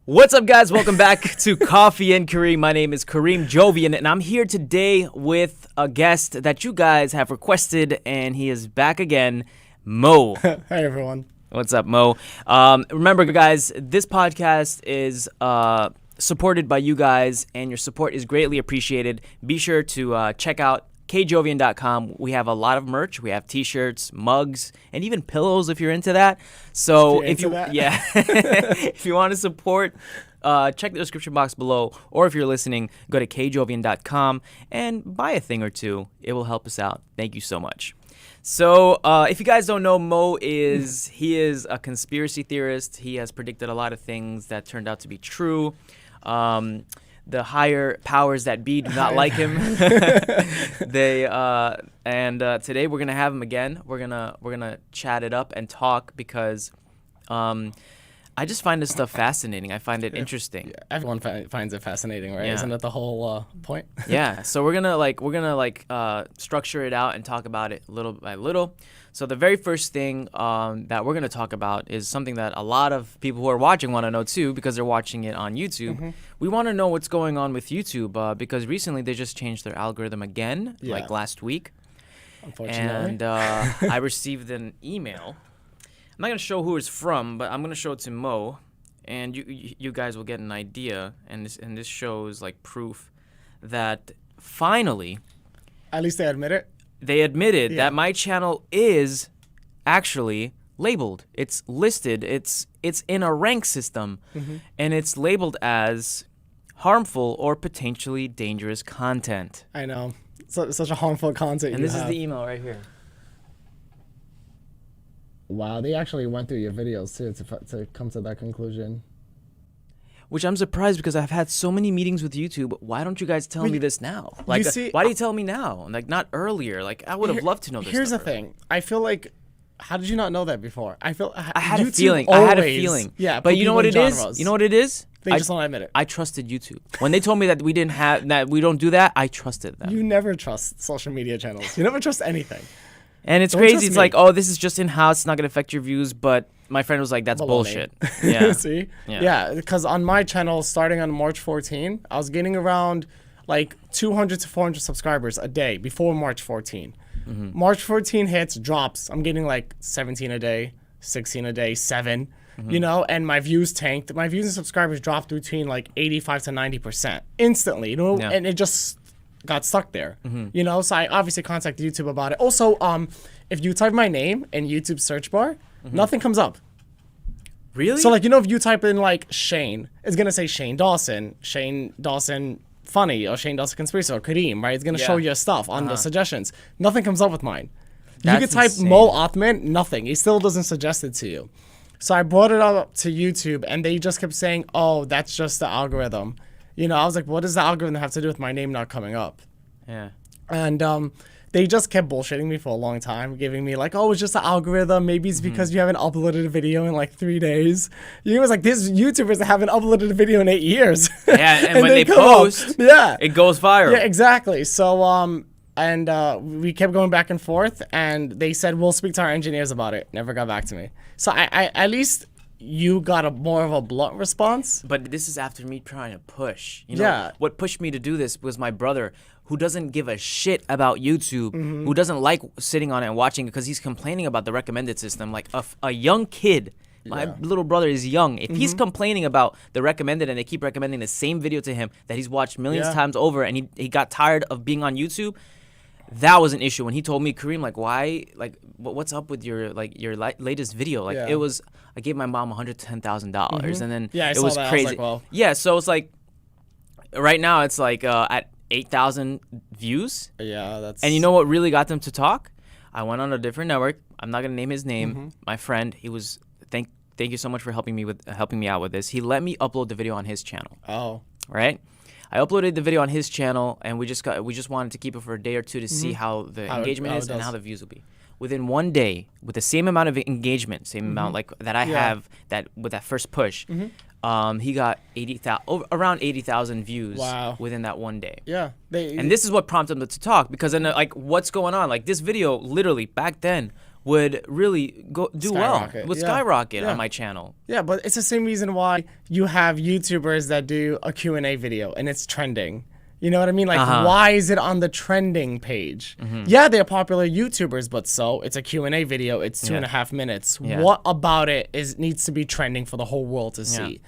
What's up, guys? Welcome back to Coffee and Karim. My name is Karim Jovian, and I'm here today with a guest that you guys have requested, and he is back again, Mo. Hey, everyone. What's up, Mo? Remember, guys, this podcast is supported by you guys, and your support is greatly appreciated. Be sure to check out kjovian.com. We have a lot of merch. We have t-shirts, mugs, and even pillows if you're into that. So if you if you want to support, check the description box below, or if you're listening, go to kjovian.com and buy a thing or two. It will help us out. Thank you so much. So if you guys don't know, Mo is a conspiracy theorist. He has predicted a lot of things that turned out to be true. The higher powers that be do not like him. Today we're gonna have him again. We're gonna chat it up and talk because I just find this stuff fascinating. I find it interesting. Yeah, everyone finds it fascinating, right? Yeah. Isn't that the whole point? Yeah. So we're gonna structure it out and talk about it little by little. So the very first thing that we're gonna talk about is something that a lot of people who are watching want to know too, because they're watching it on YouTube. Mm-hmm. We want to know what's going on with YouTube because recently they just changed their algorithm again, like last week. Unfortunately. And I received an email. I'm not gonna show who it's from, but I'm gonna show it to Mo, and you guys will get an idea. And this shows like proof that finally, at least they admit it. They admitted that my channel is actually labeled. It's listed. It's in a rank system, and it's labeled as harmful or potentially dangerous content. I know. Such a harmful content. And this is the email right here. Wow, they actually went through your videos too to come to that conclusion. Which I'm surprised because I've had so many meetings with YouTube. Why don't you guys tell me this now? Like, why do you tell me now? Like, not earlier. Like, I would have loved to know this. Here's the earlier. thing. I feel like, how did you not know that before? I had YouTube a feeling. Always, I had a feeling. Yeah, but you know what it is? You know what it is? They just don't admit it. I trusted YouTube. When they told me that we don't do that, I trusted them. You never trust social media channels. You never trust anything. And it's crazy. It's like, oh, this is just in-house. It's not going to affect your views. But my friend was like, that's bullshit. Yeah. See? Yeah, because on my channel, starting on March 14, I was getting around like 200 to 400 subscribers a day before March 14. Mm-hmm. March 14 hits, drops. I'm getting like 17 a day, 16 a day, 7. You know, and my views tanked. My views and subscribers dropped between like 85 to 90% instantly, you know, and it just got stuck there, you know, so I obviously contacted YouTube about it. Also, if you type my name in YouTube search bar, nothing comes up. Really? So, like, you know, if you type in, like, Shane, it's going to say Shane Dawson funny, or Shane Dawson conspiracy, or Karim, right? It's going to show you stuff on the suggestions. Nothing comes up with mine. You could type insane. Mo Othman, nothing. It still doesn't suggest it to you. So I brought it up to YouTube, and they just kept saying, oh, that's just the algorithm. You know, I was like, what does the algorithm have to do with my name not coming up? Yeah. And they just kept bullshitting me for a long time, giving me like, oh, it's just the algorithm. Maybe it's because you haven't uploaded a video in like 3 days. You know, it was like, these YouTubers that haven't uploaded a video in 8 years. Yeah, and when they post, it goes viral. Yeah, exactly. So, we kept going back and forth, and they said, we'll speak to our engineers about it. Never got back to me. So I at least you got a more of a blunt response. But this is after me trying to push. You know, what pushed me to do this was my brother, who doesn't give a shit about YouTube, who doesn't like sitting on it and watching it because he's complaining about the recommended system. Like a young kid, my little brother is young. If he's complaining about the recommended and they keep recommending the same video to him that he's watched millions of times over, and he got tired of being on YouTube, that was an issue. When he told me, Karim, like, why, like, what's up with your latest video? Like, it was, I gave my mom $110,000, and then it was crazy. I was like, well. Yeah, so it's like, right now it's like at 8,000 views. Yeah, that's. And you know what really got them to talk? I went on a different network. I'm not gonna name his name. My friend, he was thank you so much for helping me out with this. He let me upload the video on his channel. Oh. Right. I uploaded the video on his channel, and we just wanted to keep it for a day or two to see how the engagement is and how the views will be. Within 1 day, with the same amount of engagement, same amount like that I have with that first push, he got around 80,000 views within that 1 day. Yeah. And this is what prompted him to talk, because then like, what's going on? Like, this video literally back then would really do Skyrocket, would yeah. skyrocket Yeah. on my channel. Yeah, but it's the same reason why you have YouTubers that do a Q&A video and it's trending. You know what I mean? Like, why is it on the trending page? Yeah, they're popular YouTubers, but so it's a Q&A video. It's 2.5 minutes. Yeah. What about it needs to be trending for the whole world to see?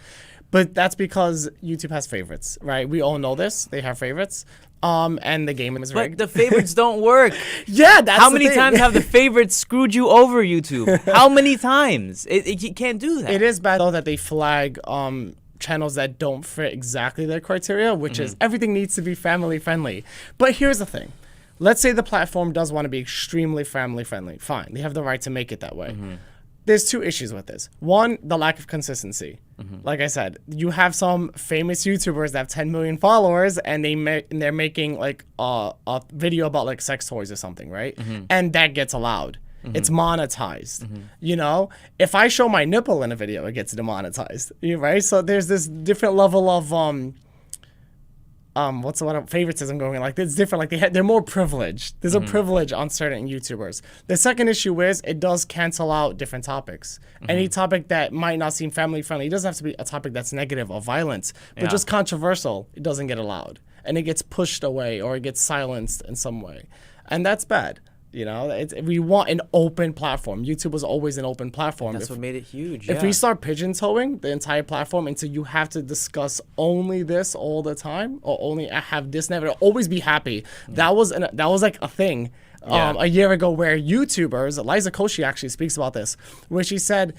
But that's because YouTube has favorites, right? We all know this. They have favorites. And the game is rigged. But the favorites don't work. Yeah, that's How the many thing. times have the favorites screwed you over, YouTube? How many times? You can't do that. It is bad though that they flag channels that don't fit exactly their criteria, which is everything needs to be family friendly. But here's the thing. Let's say the platform does want to be extremely family friendly. Fine. They have the right to make it that way. There's two issues with this. One, the lack of consistency. Like I said, you have some famous YouTubers that have 10 million followers and they're making like a video about like sex toys or something, right? And that gets allowed. It's monetized. You know, if I show my nipple in a video, it gets demonetized. Right? So there's this different level of what's the word, favoritism going on. Like, it's different. Like, they're more privileged. There's a privilege on certain YouTubers. The second issue is it does cancel out different topics. Any topic that might not seem family friendly, it doesn't have to be a topic that's negative or violent, but just controversial, it doesn't get allowed. And it gets pushed away or it gets silenced in some way. And that's bad. You know, we want an open platform. YouTube was always an open platform. That's what made it huge. If we start pigeon-toeing the entire platform into you have to discuss only this all the time, or only have this, never always be happy. That was like a thing a year ago where YouTubers, Liza Koshy actually speaks about this, where she said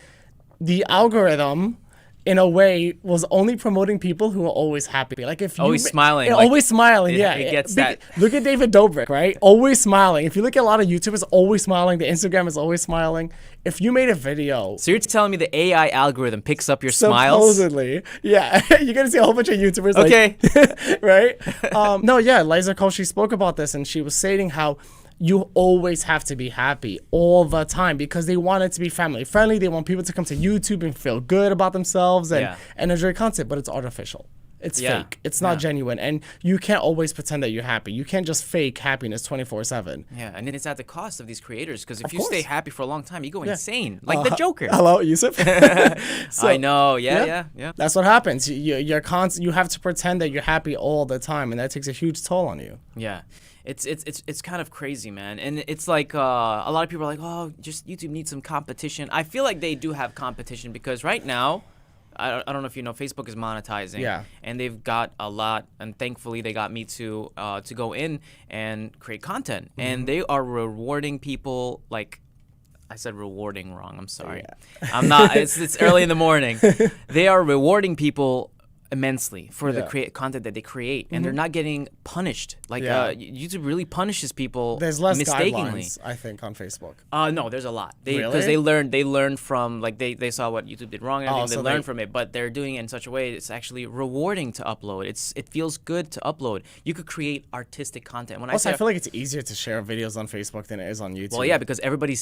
the algorithm, in a way, was only promoting people who are always happy. Like, if you always smiling, like, always smiling, yeah. It gets that. Look at David Dobrik, right? Always smiling. If you look at a lot of YouTubers, always smiling. The Instagram is always smiling. If you made a video, So you're telling me the AI algorithm picks up your smiles? supposedly, yeah, you're gonna see a whole bunch of YouTubers, like, Okay. right? No, yeah, Liza Koshy spoke about this, and she was stating how you always have to be happy all the time because they want it to be family friendly. They want people to come to YouTube and feel good about themselves and enjoy content, but it's artificial. It's fake. It's not genuine. And you can't always pretend that you're happy. You can't just fake happiness 24/7. Yeah, and then it's at the cost of these creators because if you stay happy for a long time, you go insane, like the Joker. Hello, Yusuf. So, I know. Yeah. That's what happens. You have to pretend that you're happy all the time, and that takes a huge toll on you. Yeah. It's kind of crazy, man. And it's like a lot of people are like, oh, just YouTube needs some competition. I feel like they do have competition because right now, I don't know if you know, Facebook is monetizing. Yeah. And they've got a lot, and thankfully they got me to go in and create content. And they are rewarding people like, I said rewarding wrong. I'm sorry. Yeah. I'm not. It's early in the morning. They are rewarding people immensely for the content that they create, and they're not getting punished. Like YouTube really punishes people. There's less mistakenly. guidelines, I think, on Facebook. No, there's a lot. Because Really? they learned from, like, they saw what YouTube did wrong and everything. so They learned they- from it, but they're doing it in such a way it's actually rewarding to upload. It feels good to upload. You could create artistic content. When Also, I I say, feel like it's easier to share videos on Facebook than it is on YouTube. well, yeah, because everybody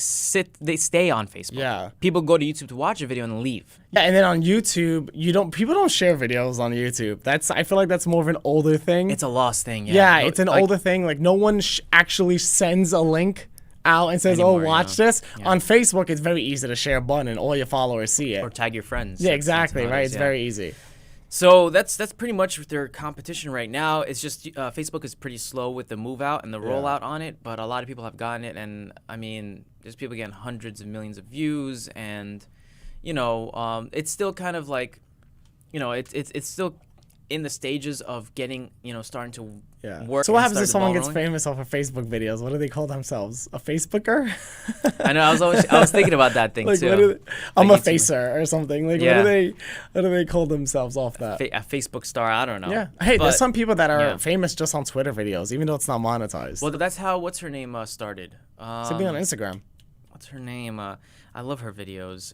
they stay on Facebook. Yeah. People go to YouTube to watch a video and leave. Yeah, and then on YouTube, people don't share videos on YouTube. I feel like that's more of an older thing. It's a lost thing. yeah, No, it's an like, older thing. Like, no one actually sends a link out and says, Anymore, "Oh, watch yeah. this." On Facebook, it's very easy to share a button and all your followers see it. or tag your friends. Yeah, That's exactly, how it right? is, It's yeah. very easy. So that's pretty much their competition right now. It's just Facebook is pretty slow with the move out and the rollout on it, but a lot of people have gotten it, and I mean, there's people getting hundreds of millions of views, and it's still kind of like, it's still in the stages of getting, starting to work. So what and happens if start someone the gets ball rolling. famous off of Facebook videos? What do they call themselves? A Facebooker? I know. I was thinking about that thing Like, too. what do I'm Like a YouTuber. facer or something. Like, Yeah. what do they call themselves off that? A Facebook star. I don't know. Yeah. Hey, But- there's some people that are yeah. famous just on Twitter videos, even though it's not monetized. Well, that's how what's her name started. So be on Instagram. What's her name? I love her videos.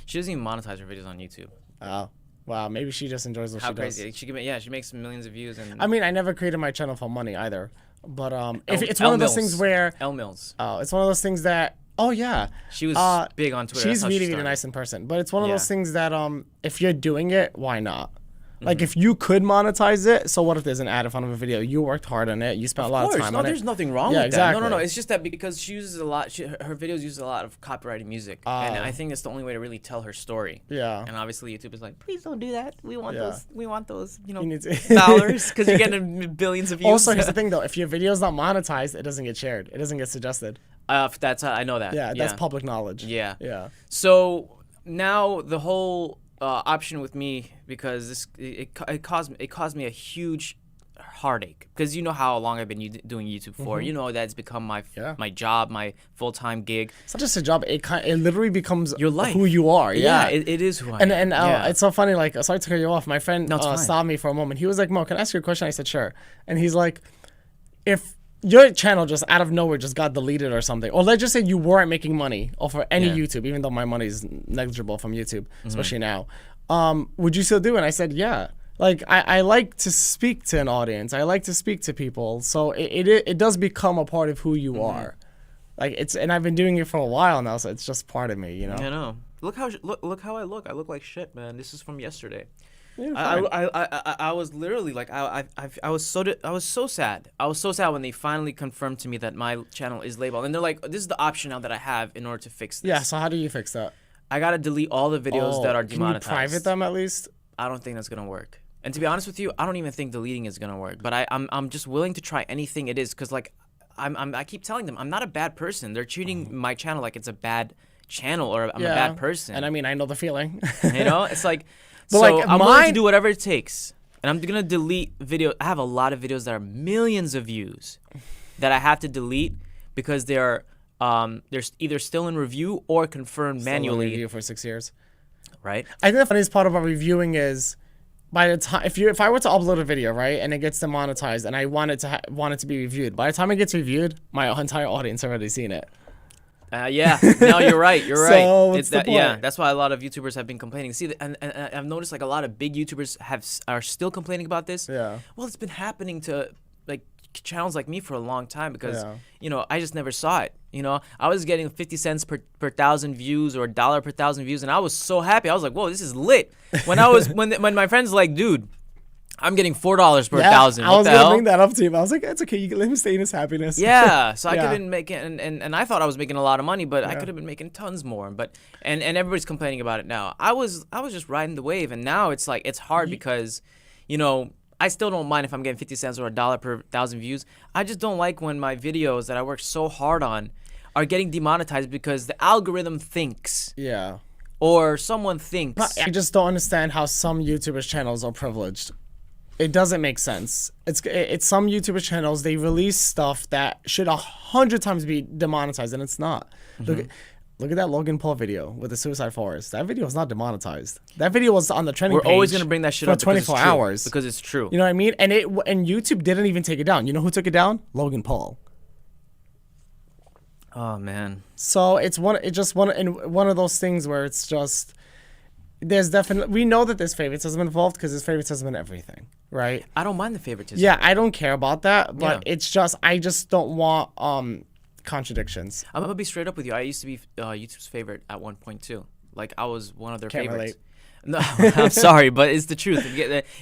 She doesn't even monetize her videos on YouTube. Oh, wow. Maybe she just enjoys what How she does. crazy! She makes millions of views. And I mean, I never created my channel for money either. But if it's Elle one of those Mills. things where Elle Mills. it's one of those things that yeah, She was big on Twitter. she's That's how she really started. nice in person. But it's one of Yeah. those things that if you're doing it, why not? Like if you could monetize it, so what if there's an ad in front of a video? You worked hard on it. You spent a lot of time on it. There's nothing wrong Yeah, with that. exactly. No. It's just that because she uses a lot, her videos use a lot of copyrighted music, and I think that's the only way to really tell her story. Yeah. And obviously YouTube is like, please don't do that. We want those. We want those. You know, need to- dollars because you're getting billions of views. Also, here's the thing though: if your video's not monetized, it doesn't get shared. It doesn't get suggested. That's I know that. Yeah, that's public knowledge. Yeah. Yeah. So now the whole option with me, because it caused me a huge heartache, because you know how long I've been doing YouTube for. You know that's become my job, my full-time gig. It's not just a job; it literally becomes your life, who you are. Yeah, it is who I am. And it's so funny. Like, sorry to cut you off. My friend stopped me for a moment. He was like, "Mo, can I ask you a question?" I said, "Sure." And he's like, "If your channel just out of nowhere just got deleted or something, or let's just say you weren't making money off of any YouTube, even though my money is negligible from YouTube, especially now, would you still do it?" And I said, "Yeah." Like I like to speak to an audience. I like to speak to people. So it does become a part of who you are. Like and I've been doing it for a while now, so it's just part of me, you know. I know. Look how I look. I look like shit, man. This is from yesterday. Yeah, I was literally like I was so sad. I was so sad when they finally confirmed to me that my channel is labeled, and they're like, this is the option now that I have in order to fix this. Yeah. So how do you fix that? I gotta delete all the videos that are demonetized. Can you private them at least? I don't think that's gonna work. And to be honest with you, I don't even think deleting is gonna work. But I'm just willing to try anything it is, because like I keep telling them I'm not a bad person. They're treating my channel like it's a bad channel or I'm a bad person. And I mean, I know the feeling. You know, it's like, but so like I'm willing to do whatever it takes. And I'm gonna delete videos. I have a lot of videos that are millions of views that I have to delete because they're either still in review or confirmed manually. Review for 6 years. Right. I think the funniest part about reviewing is, by the time if I were to upload a video, right, and it gets demonetized, and I want it to be reviewed, by the time it gets reviewed, my entire audience already seen it. Yeah. No, you're right. You're right. So what's the point? Yeah, that's why a lot of YouTubers have been complaining. See, and I've noticed like a lot of big YouTubers are still complaining about this. Yeah. Well, it's been happening to like channels like me for a long time because you know I just never saw it. You know, I was getting 50 cents per 1,000 views or $1 per 1,000 views, and I was so happy. I was like, whoa, this is lit. When I was when my friends were like, dude, I'm getting $4 per 1,000. I was gonna bring that up to you. But I was like, it's okay. You can let me stay in his happiness. Yeah. So I could have been making, and I thought I was making a lot of money, but I could have been making tons more. But and everybody's complaining about it now. I was just riding the wave, and now it's like it's hard because, you know, I still don't mind if I'm getting 50 cents or $1 per 1,000 views. I just don't like when my videos that I worked so hard on are getting demonetized because the algorithm thinks. Yeah. Or someone thinks. I just don't understand how some YouTubers' channels are privileged. It doesn't make sense. It's some YouTuber channels, they release stuff that should 100 times be demonetized, and it's not. Look at that Logan Paul video with the Suicide Forest. That video is not demonetized. That video was on the trending page. We're always gonna bring that shit for up 24 hours because it's true. You know what I mean? And YouTube didn't even take it down. You know who took it down? Logan Paul. Oh man. So it's one of those things where it's just, there's definitely, we know that there's favoritism involved because there's favoritism in everything, right? I don't mind the favoritism. Yeah, I don't care about that, but it's just, I just don't want contradictions. I'm gonna be straight up with you. I used to be YouTube's favorite at one point too. Like I was one of their favorites. No, I'm sorry, but it's the truth.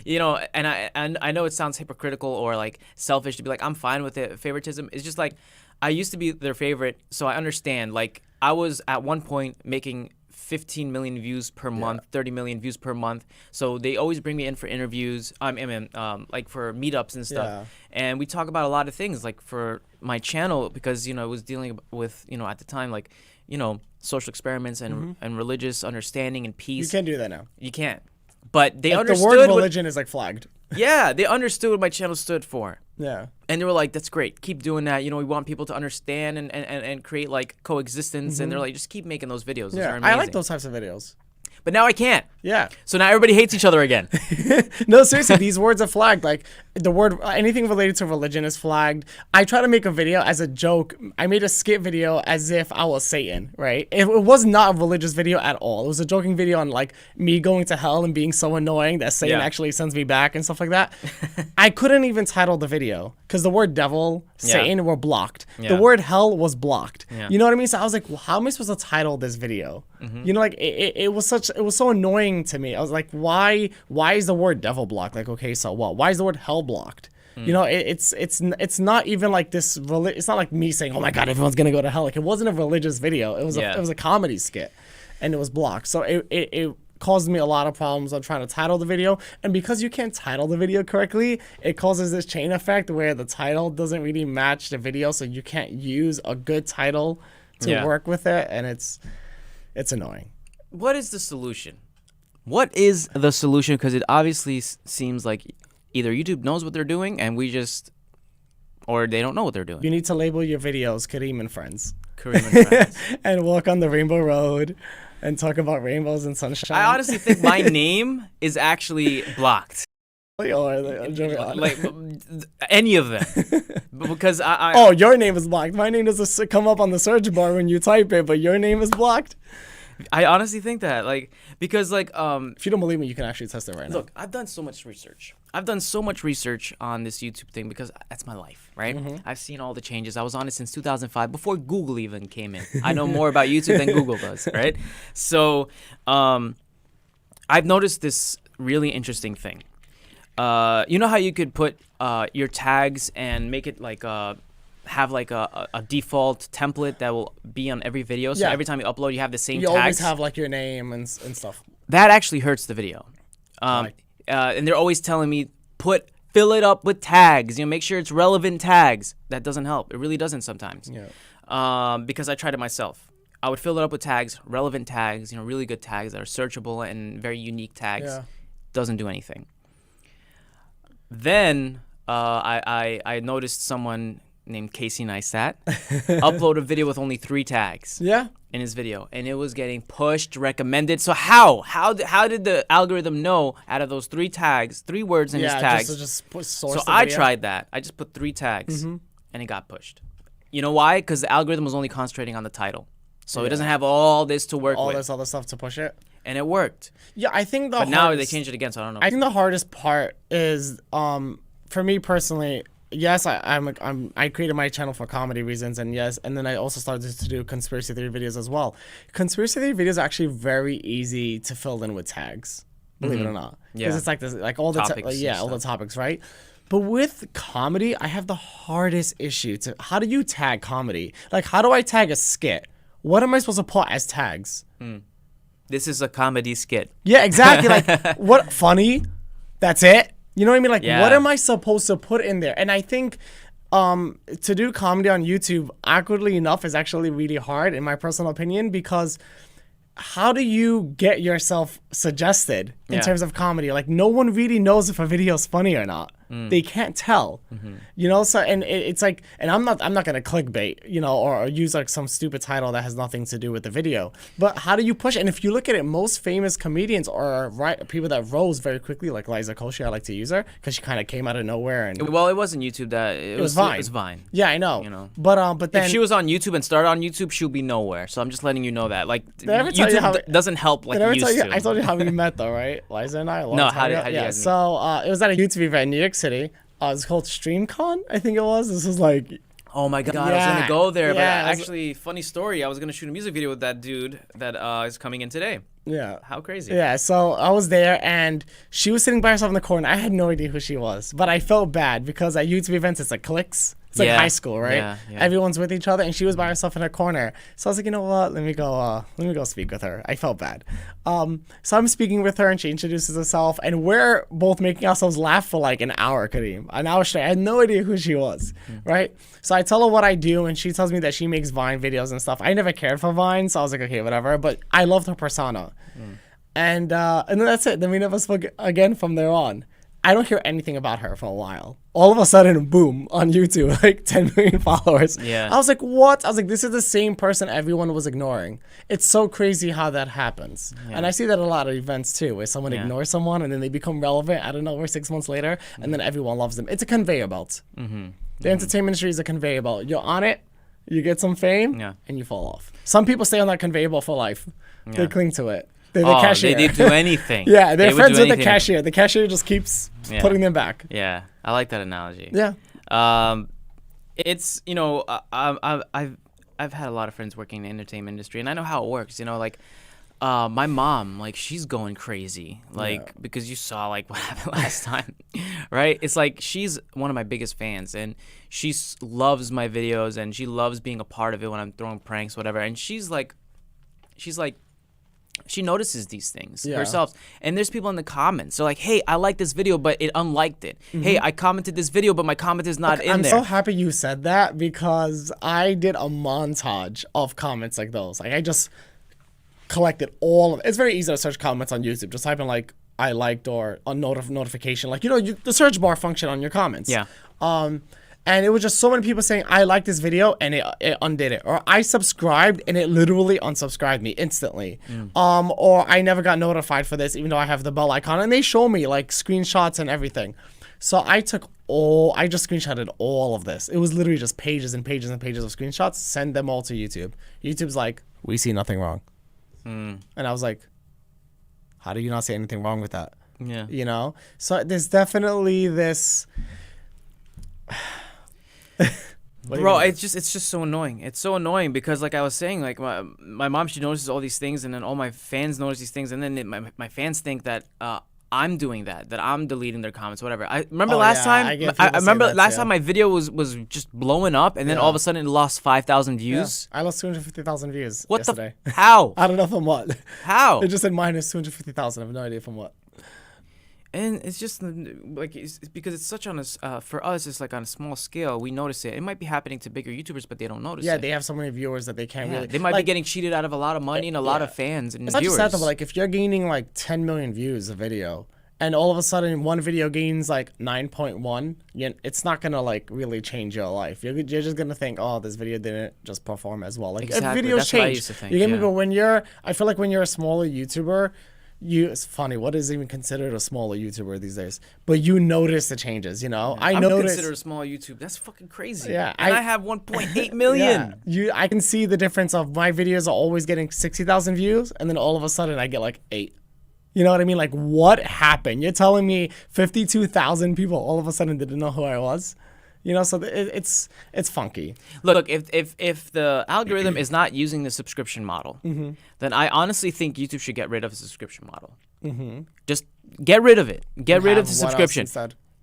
You know, and I know it sounds hypocritical or like selfish to be like, I'm fine with it. Favoritism is just like, I used to be their favorite, so I understand. Like I was at one point making 15 million views per month, 30 million views per month. So they always bring me in for interviews. Like for meetups and stuff. And we talk about a lot of things, like for my channel, because you know it was dealing with, you know, at the time, like, you know, social experiments and religious understanding and peace. You can't do that now. You can't. But they like understood the word religion is like flagged. Yeah, they understood what my channel stood for. Yeah. And they were like, that's great. Keep doing that. You know, we want people to understand and create like coexistence. And they're like, just keep making those videos. Those are amazing. I like those types of videos. But now I can't. Yeah. So now everybody hates each other again. No, seriously, these words are flagged. Like, the word anything related to religion is flagged. I try to make a video as a joke. I made a skit video as if I was Satan, right? It was not a religious video at all. It was a joking video on like me going to hell and being so annoying that Satan actually sends me back and stuff like that. I couldn't even title the video because the word devil, Satan were blocked. The word hell was blocked. You know what I mean? So I was like, well, how am I supposed to title this video? You know, like it was so annoying to me. I was like, why is the word devil blocked? Like, okay, so what? Why is the word hell blocked? You know, it's not even like this. It's not like me saying, "Oh my God, everyone's gonna go to hell." Like, it wasn't a religious video. It was a comedy skit, and it was blocked. So it caused me a lot of problems on trying to title the video. And because you can't title the video correctly, it causes this chain effect where the title doesn't really match the video, so you can't use a good title to work with it, and it's annoying. What is the solution? What is the solution? Because it obviously seems like either YouTube knows what they're doing and or they don't know what they're doing. You need to label your videos Karim and Friends. Karim and Friends. And walk on the rainbow road and talk about rainbows and sunshine. I honestly think my name is actually blocked. Like any of them. Because oh, your name is blocked. My name doesn't come up on the search bar when you type it, but your name is blocked. I honestly think that, like, because, like, if you don't believe me, you can actually test it right now. Look, I've done so much research. I've done so much research on this YouTube thing because that's my life, right? I've seen all the changes. I was on it since 2005, before Google even came in. I know more about YouTube than Google does, right? So, I've noticed this really interesting thing. You know how you could put your tags and make it like have like a default template that will be on every video, so every time you upload you have the same tags. You always have like your name and stuff. That actually hurts the video. And they're always telling me fill it up with tags, you know, make sure it's relevant tags. That doesn't help. It really doesn't sometimes. Because I tried it myself. I would fill it up with tags, relevant tags, you know, really good tags that are searchable and very unique tags. Doesn't do anything. Then I noticed someone named Casey Neistat upload a video with only 3 tags in his video, and it was getting pushed, recommended. So how did the algorithm know out of those 3 tags, 3 words in his tags? Just put source so I tried that. I just put 3 tags and it got pushed. You know why? Because the algorithm was only concentrating on the title, so it doesn't have all this to work with, all this other stuff to push it, and it worked. I think but now they changed it again, so I don't know. I think the hardest part is for me personally. Yes, I created my channel for comedy reasons, and then I also started to do conspiracy theory videos as well. Conspiracy theory videos are actually very easy to fill in with tags, believe it or not, because it's like this, like all the all the topics, right? But with comedy, I have the hardest issue to how do you tag comedy? Like, how do I tag a skit? What am I supposed to put as tags? This is a comedy skit. Yeah, exactly. Like, what funny? That's it. You know what I mean? Like, what am I supposed to put in there? And I think to do comedy on YouTube, awkwardly enough, is actually really hard, in my personal opinion, because how do you get yourself suggested in terms of comedy? Like, no one really knows if a video is funny or not. They can't tell, you know. So and it's like, and I'm not gonna clickbait, you know, or use like some stupid title that has nothing to do with the video. But how do you push? And if you look at it, most famous comedians are people that rose very quickly, like Liza Koshy. I like to use her because she kind of came out of nowhere. And well, it wasn't YouTube. It was Vine. It was Vine. Yeah, I know. You know, but then if she was on YouTube and started on YouTube, she'll be nowhere. So I'm just letting you know that. Like, YouTube doesn't help like it used to. I told you how we met though, right? Liza and I. How did you guys meet? So it was at a YouTube event in New York City. It was called StreamCon, I think it was. This was like, oh my God, I was gonna go there, but actually, funny story. I was gonna shoot a music video with that dude that is coming in today. Yeah. How crazy. Yeah, so I was there, and she was sitting by herself in the corner. I had no idea who she was, but I felt bad because at YouTube events, it's like cliques. It's like high school, right? Yeah. Everyone's with each other, and she was by herself in her corner. So I was like, you know what? Let me go speak with her. I felt bad. So I'm speaking with her, and she introduces herself, and we're both making ourselves laugh for like an hour, Karim. An hour straight. I had no idea who she was, right? So I tell her what I do, and she tells me that she makes Vine videos and stuff. I never cared for Vine, so I was like, okay, whatever. But I loved her persona. And then that's it. Then we never spoke again from there on. I don't hear anything about her for a while. All of a sudden, boom, on YouTube, like 10 million followers. Yeah. I was like, what? I was like, this is the same person everyone was ignoring. It's so crazy how that happens. Yeah. And I see that at a lot of events too, where someone Yeah. ignores someone and then they become relevant, I don't know, 6 months later, and then everyone loves them. It's a conveyor belt. The entertainment industry is a conveyor belt. You're on it, you get some fame, Yeah. and you fall off. Some people stay on that conveyor belt for life. They Yeah. cling to it. They're the Oh, cashier. they'd do anything. Yeah, they're They would friends do with the anything. cashier. The cashier just keeps Yeah. putting them back. Yeah, I like that analogy. Yeah. It's I've had a lot of friends working in the entertainment industry, and I know how it works. Like, my mom, like, she's going crazy, like, because you saw like what happened last time, right? It's like she's one of my biggest fans, and she loves my videos, and she loves being a part of it when I'm throwing pranks, whatever. And she's like, she notices these things herself. And there's people in the comments. So like, hey, I like this video, but it unliked it. Hey, I commented this video, but my comment is not in I'm there. so happy you said that because I did a montage of comments like those. Like I just collected all of it. It's very easy to search comments on YouTube. Just type in like I liked or a notification. Like, the search bar function on your comments. Yeah. And it was just so many people saying, I like this video, and it undid it. Or I subscribed, and it literally unsubscribed me instantly. Or I never got notified for this, even though I have the bell icon. And they show me, like, screenshots and everything. So I just screenshotted all of this. It was literally just pages and pages and pages of screenshots. Send them all to YouTube. YouTube's like, we see nothing wrong. And I was like, how do you not see anything wrong with that? Yeah. So there's definitely this... Bro, it's just so annoying. It's so annoying because, like I was saying, like my mom, she notices all these things, and then all my fans notice these things, and then my fans think that I'm doing that I'm deleting their comments, whatever. I remember last time. I remember last time my video was just blowing up, and then all of a sudden it lost 5,000 views. I lost 250,000 views What yesterday. How? I don't know from what. How? It just said minus 250,000. I have no idea from what. And it's just like it's because it's such on a for us, it's like on a small scale. We notice it. It might be happening to bigger YouTubers, but they don't notice it. Yeah, they have so many viewers that they can't really. They might be getting cheated out of a lot of money and a lot of fans and It's not viewers. just that, though, but like if you're gaining like 10 million views a video, and all of a sudden one video gains like 9.1, it's not gonna like really change your life. You're just gonna think, oh, this video didn't just perform as well. Like Exactly. videos That's what I change. used to think, You get me? yeah. But I feel like when you're a smaller YouTuber. It's funny. What is even considered a smaller YouTuber these days? But you notice the changes, I'm I notice. considered a small YouTube. That's fucking crazy. Yeah, and I have 1.8 million. I can see the difference of my videos are always getting 60,000 views, and then all of a sudden I get like 8. You know what I mean? Like, what happened? You're telling me 52,000 people all of a sudden didn't know who I was? So it's funky. Look, if the algorithm is not using the subscription model, then I honestly think YouTube should get rid of the subscription model. Just get rid of it. Get rid of the subscription.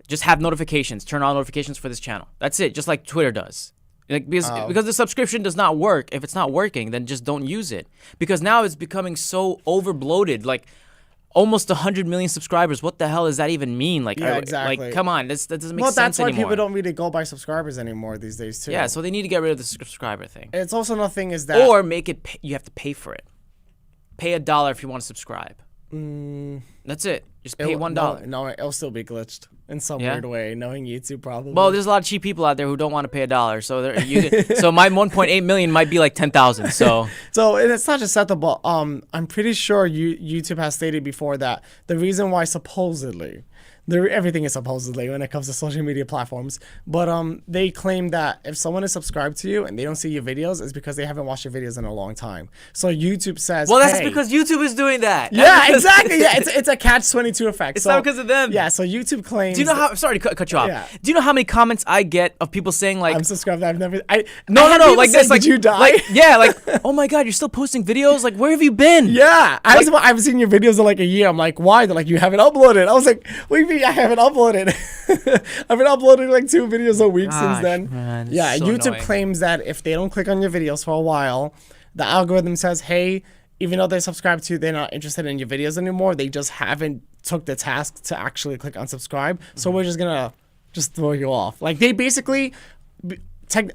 Just have notifications. Turn on notifications for this channel. That's it. Just like Twitter does. Like because the subscription does not work. If it's not working, then just don't use it. Because now it's becoming so over bloated. Like almost 100 million subscribers. What the hell does that even mean? Like, exactly. Like, come on, that doesn't make sense anymore. Well, that's why people don't really go by subscribers anymore these days too. Yeah, so they need to get rid of the subscriber thing. It's also another thing is that or make it. You have to pay for it. Pay $1 if you want to subscribe. That's it. Just pay $1. No, it'll still be glitched in some Yeah? weird way. Knowing YouTube probably. Well, there's a lot of cheap people out there who don't want to pay $1. So so my 1.8 million might be like 10,000. So and it's not just that, but I'm pretty sure YouTube has stated before that the reason why supposedly everything is supposedly when it comes to social media platforms. But they claim that if someone is subscribed to you and they don't see your videos, it's because they haven't watched your videos in a long time. So YouTube says, well, that's hey, because YouTube is doing that. Yeah, exactly. Yeah, it's a catch-22 effect. It's not because of them. Yeah, so YouTube claims. Do you know how? Sorry to cut you off. Yeah. Do you know how many comments I get of people saying like, I'm subscribed. I've never. No, like this, like did you die? Like, yeah, like, oh my God, you're still posting videos. Like, where have you been? Yeah, I haven't seen your videos in like a year. I'm like, why? They're like, you haven't uploaded. I was like, what do you mean I haven't uploaded? I've been uploading like 2 videos a week since then. Man, yeah, so YouTube annoying. claims that if they don't click on your videos for a while, the algorithm says, hey, even though they subscribe to you, they're not interested in your videos anymore. They just haven't took the task to actually click unsubscribe. So we're just gonna throw you off. Like they basically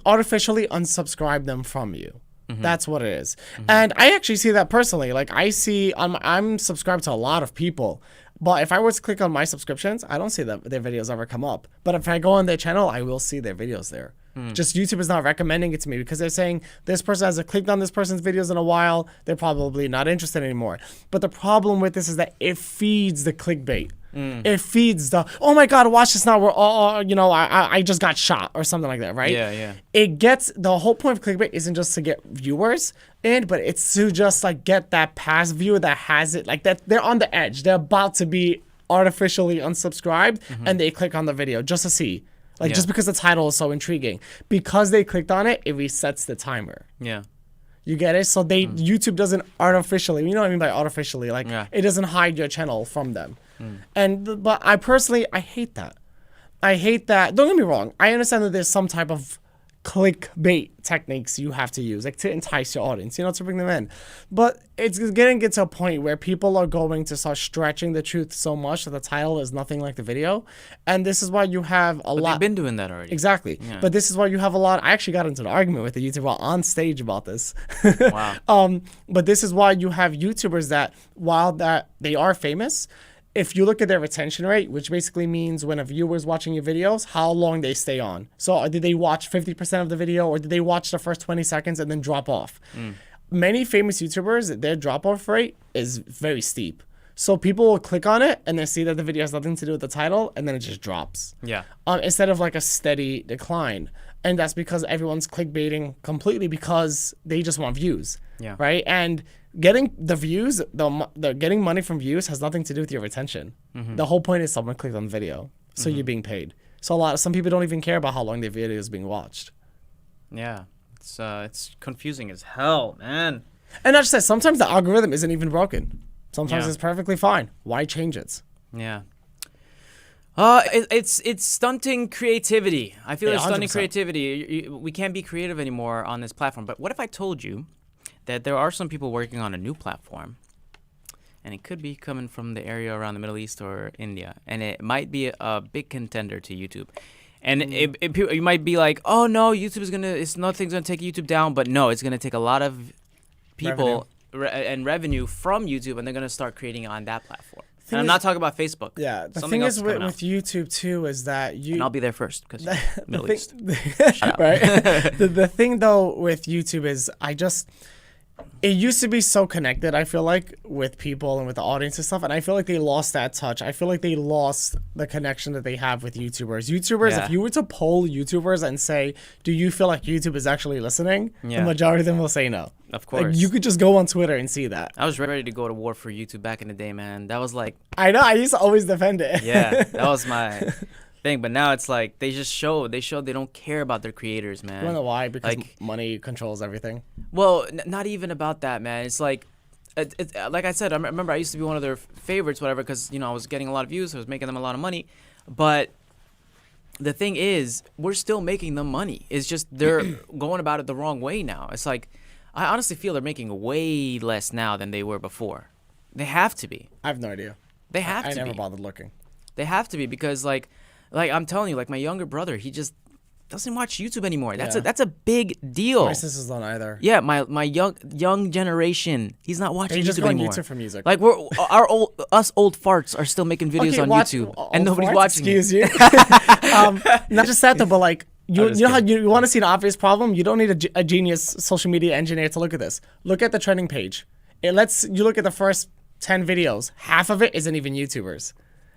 artificially unsubscribe them from you. That's what it is. And I actually see that personally. Like I see, I'm subscribed to a lot of people. But if I was to click on my subscriptions, I don't see that their videos ever come up. But if I go on their channel, I will see their videos there. Just YouTube is not recommending it to me because they're saying this person hasn't clicked on this person's videos in a while. They're probably not interested anymore. But the problem with this is that it feeds the clickbait. It feeds the, oh my God, watch this now. We're all, I just got shot or something like that, right? Yeah. It gets, the whole point of clickbait isn't just to get viewers in, but it's to just like get that past viewer that has it, like that they're on the edge. They're about to be artificially unsubscribed and they click on the video just to see. Like just because the title is so intriguing. Because they clicked on it, it resets the timer. Yeah. You get it? So YouTube doesn't artificially, you know what I mean by artificially, like it doesn't hide your channel from them. But I personally, I hate that. I hate that. Don't get me wrong. I understand that there's some type of clickbait techniques you have to use, like to entice your audience, to bring them in. But it's getting to a point where people are going to start stretching the truth so much that the title is nothing like the video. And this is why you have a lot. They've been doing that already. Exactly. Yeah. But this is why you have a lot. I actually got into an argument with a YouTuber on stage about this. Wow. But this is why you have YouTubers that, while that they are famous, if you look at their retention rate, which basically means when a viewer is watching your videos, how long they stay on. So did they watch 50% of the video, or did they watch the first 20 seconds and then drop off? Many famous YouTubers, their drop-off rate is very steep. So people will click on it and then see that the video has nothing to do with the title, and then it just drops. Yeah. Instead of like a steady decline. And that's because everyone's clickbaiting completely because they just want views. Yeah. Right? And getting the views, the getting money from views has nothing to do with your retention. The whole point is someone clicked on the video, so you're being paid. So some people don't even care about how long their video is being watched. Yeah, it's confusing as hell, man. And not just that, sometimes the algorithm isn't even broken. Sometimes it's perfectly fine. Why change it? Yeah. It's stunting creativity. I feel it's stunting 100%. creativity. We can't be creative anymore on this platform. But what if I told you that there are some people working on a new platform, and it could be coming from the area around the Middle East or India, and it might be a big contender to YouTube. And you might be like, oh no, nothing's gonna take YouTube down, but no, it's gonna take a lot of people and revenue from YouTube, and they're gonna start creating on that platform. And I'm not talking about Facebook. Yeah, the thing is with YouTube too is that and I'll be there first because Middle East. Right. The thing though with YouTube is it used to be so connected, I feel like, with people and with the audience and stuff, and I feel like they lost that touch. I feel like they lost the connection that they have with YouTubers. If you were to poll YouTubers and say, do you feel like YouTube is actually listening? The majority of them will say no. Of course. Like, you could just go on Twitter and see that. I was ready to go to war for YouTube back in the day, man. That was like... I know, I used to always defend it. Yeah, that was my... thing, but now it's like they show they don't care about their creators, man. You don't know why? Because money controls everything. Well, not even about that, man. It's like, like I said, I remember I used to be one of their favorites, whatever, because I was getting a lot of views, I was making them a lot of money. But the thing is, we're still making them money. It's just they're going about it the wrong way now. It's like, I honestly feel they're making way less now than they were before. They have to be. I have no idea. They have to be. I never bothered looking. They have to be because like I'm telling you, like my younger brother, he just doesn't watch YouTube anymore. That's a big deal. My sisters don't either. Yeah, my young generation, he's not watching they just YouTube go on anymore. YouTube for music. Like us old farts are still making videos on YouTube, and nobody's watching. Excuse you. Not just that though, but like you know how you want to see an obvious problem. You don't need a genius social media engineer to look at this. Look at the trending page. It lets you look at the first 10 videos. Half of it isn't even YouTubers.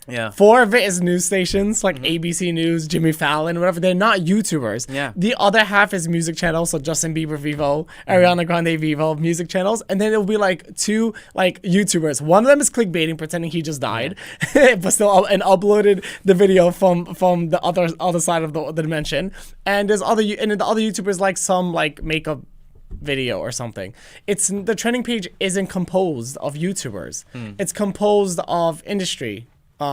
Yeah. 4 of it is news stations like ABC News, Jimmy Fallon, whatever. They're not YouTubers. Yeah. The other half is music channels, so Justin Bieber Vivo, Ariana Grande Vivo, music channels, and then it'll be like 2 like YouTubers. One of them is clickbaiting, pretending he just died, but still and uploaded the video from the other side of the dimension. And there's the other YouTubers like some like makeup video or something. It's the trending page isn't composed of YouTubers. It's composed of industry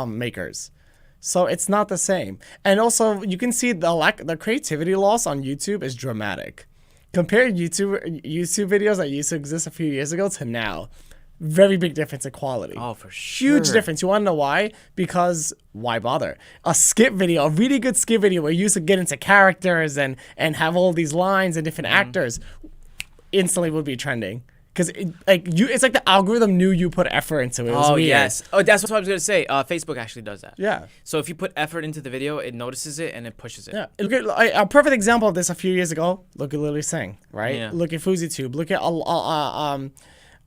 makers, so it's not the same. And also you can see the creativity loss on YouTube is dramatic. Compare YouTube videos that used to exist a few years ago to now. Very big difference in quality. Oh, for sure. Huge difference. You want to know why? Because why bother? A skit video, a really good skit video where you used to get into characters and have all these lines and different actors, instantly would be trending. Because it's like the algorithm knew you put effort into it. It was Oh weird. yes. Oh, that's what I was gonna say. Facebook actually does that. Yeah. So if you put effort into the video, it notices it and it pushes it. Yeah. Look at a perfect example of this a few years ago. Look at Lily Singh, right? Yeah. Look at FouseyTube. Look at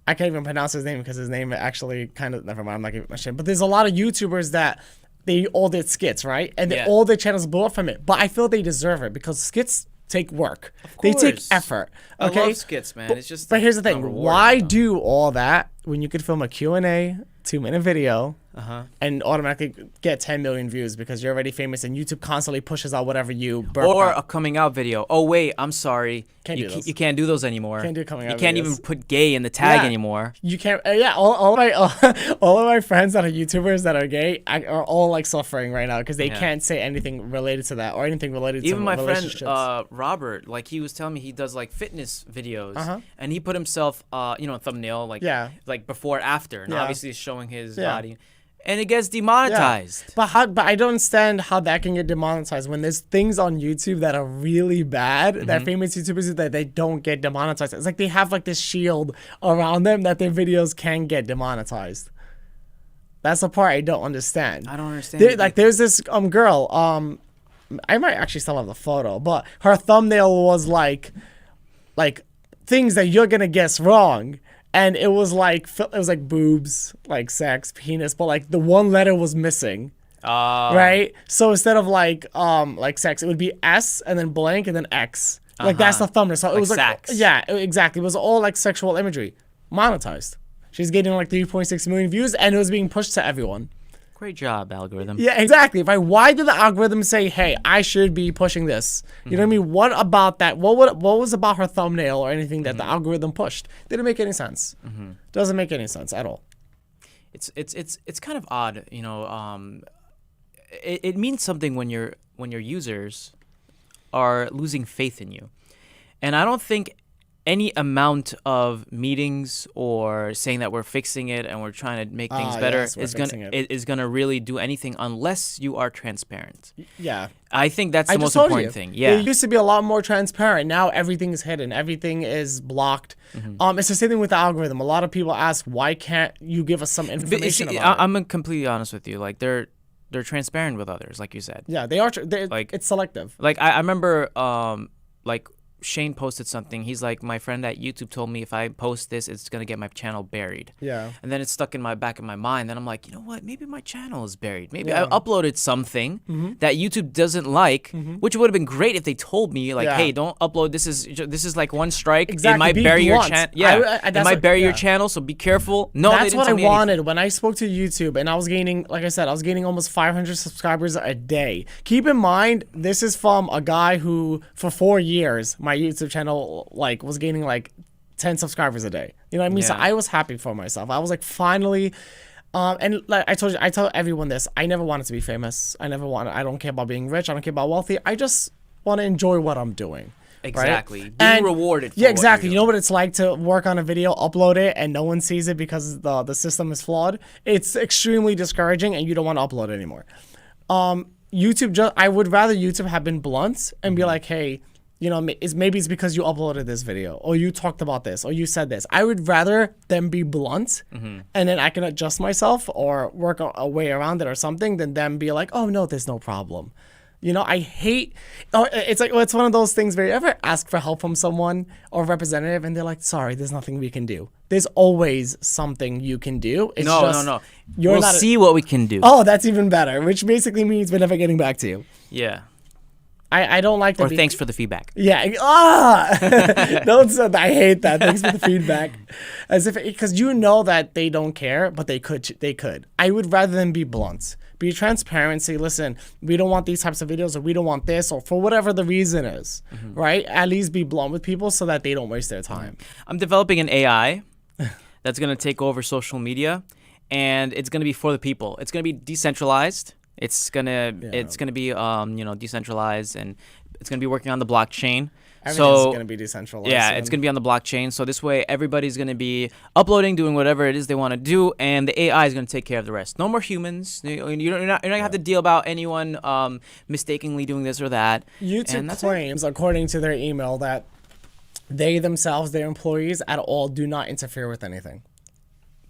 I can't even pronounce his name because his name actually kind of, never mind, I'm not giving my shit. But there's a lot of YouTubers that they all did skits, right? And all their channels blew up from it. But I feel they deserve it because skits take work. They take effort. Okay? I love skits, man. It's just. But here's the thing. Why do all that when you could film a Q&A, 2-minute video, and automatically get 10 million views because you're already famous and YouTube constantly pushes out whatever you burp Or out. a coming out video. Oh wait, I'm sorry. Can't do those. You can't do those anymore. Can't do coming out You can't videos. even put gay in the tag Yeah. anymore. You can't. All of my friends that are YouTubers that are gay are all like suffering right now because they can't say anything related to that or anything related Even to my friend relationships. Robert, like he was telling me he does like fitness videos, and he put himself, a thumbnail like before after, and obviously it's showing his body, and it gets demonetized. But I don't understand how that can get demonetized when there's things on YouTube that are really bad that famous YouTubers do that they don't get demonetized. It's like they have like this shield around them that their videos can get demonetized. That's the part I don't understand. I don't understand. There's this girl. I might actually still have the photo, but her thumbnail was like things that you're gonna guess wrong. And it was like boobs, like sex, penis, but like the one letter was missing. Right? So instead of like sex, it would be S and then blank and then X. Like that's the thumbnail. So it was like sex. Yeah, exactly. It was all like sexual imagery. Monetized. She's getting like 3.6 million views and it was being pushed to everyone. Great job, algorithm. Yeah, exactly. Right? Why did the algorithm say, "Hey, I should be pushing this"? You know what I mean? What about that? What was about her thumbnail or anything that the algorithm pushed? Didn't make any sense. Doesn't make any sense at all. It's kind of odd, It means something when your users are losing faith in you, and I don't think any amount of meetings or saying that we're fixing it and we're trying to make things better is gonna really do anything unless you are transparent. Yeah. I think that's the most important thing. Yeah. It used to be a lot more transparent. Now everything is hidden. Everything is blocked. It's the same thing with the algorithm. A lot of people ask, why can't you give us some information about it? I'm completely honest with you. Like they're transparent with others, like you said. Yeah, they are. It's selective. Like I remember, like Shane posted something. He's like, my friend at YouTube told me if I post this, it's gonna get my channel buried. Yeah. And then it's stuck in my back of my mind. Then I'm like, you know what? Maybe my channel is buried. Maybe I uploaded something that YouTube doesn't like, which would have been great if they told me, like, hey, don't upload. This is like one strike. Exactly. It might bury your channel. Yeah. It might bury your channel. So be careful. No, that's what I wanted when I spoke to YouTube, and I was gaining, like I said, I was gaining almost 500 subscribers a day. Keep in mind, this is from a guy who, for 4 years, my YouTube channel was gaining like 10 subscribers a day. You know what I mean? Yeah. So I was happy for myself. I was like, finally. And like I told you, I tell everyone this. I never wanted to be famous. I don't care about being rich. I don't care about wealthy. I just want to enjoy what I'm doing. Exactly. Right? Being rewarded for Yeah, exactly. what You know what it's like to work on a video, upload it, and no one sees it because the system is flawed? It's extremely discouraging, and you don't want to upload anymore. YouTube, I would rather YouTube have been blunt and be like, hey, maybe it's because you uploaded this video, or you talked about this, or you said this. I would rather them be blunt, and then I can adjust myself or work a way around it or something, than them be like, oh, no, there's no problem. I hate, it's like, it's one of those things where you ever ask for help from someone or a representative and they're like, sorry, there's nothing we can do. There's always something you can do. It's no. We'll see what we can do. Oh, that's even better, which basically means we're never getting back to you. Yeah. I don't like that. Or thanks for the feedback. Yeah. Don't say that. I hate that. Thanks for the feedback. Because you know that they don't care, but they could. I would rather them be blunt. Be transparent. Say, listen, we don't want these types of videos, or we don't want this, or for whatever the reason is, right? At least be blunt with people so that they don't waste their time. I'm developing an AI that's going to take over social media, and it's going to be for the people. It's going to be decentralized. It's gonna be decentralized, and it's gonna be working on the blockchain. Everything's gonna be decentralized. Yeah, it's gonna be on the blockchain. So this way, everybody's gonna be uploading, doing whatever it is they want to do, and the AI is gonna take care of the rest. No more humans. You're not gonna have to deal about anyone mistakenly doing this or that. YouTube claims, according to their email, that they themselves, their employees at all, do not interfere with anything.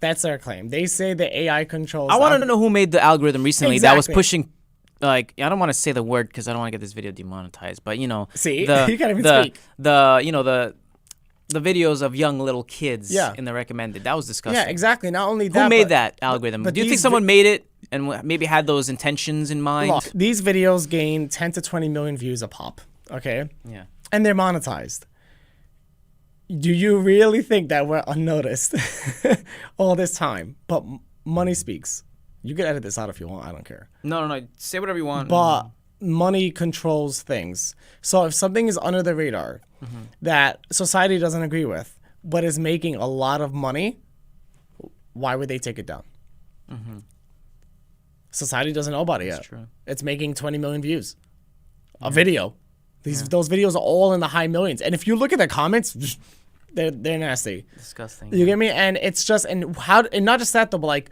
That's their claim. They say the AI controls. I want to know who made the algorithm recently that was Exactly. pushing. Like, I don't want to say the word because I don't want to get this video demonetized. But you know, See? You the can't even the speak. the videos of young little kids Yeah. in the recommended. That was disgusting. Yeah, exactly. Not only that, Who made but that algorithm? but Do you think these someone made it and maybe had those intentions in mind? look, these videos gain 10 to 20 million views a pop. Okay, Yeah. and they're monetized. Do you really think that we're unnoticed all this time? But money speaks. You can edit this out if you want. I don't care. No. Say whatever you want. But money controls things. So if something is under the radar that society doesn't agree with, but is making a lot of money, why would they take it down? Society doesn't know about it yet. true. It's making 20 million views. A video. Those videos are all in the high millions. And if you look at the comments, they're nasty. Disgusting. You get me? And it's just, and not just that though, but like,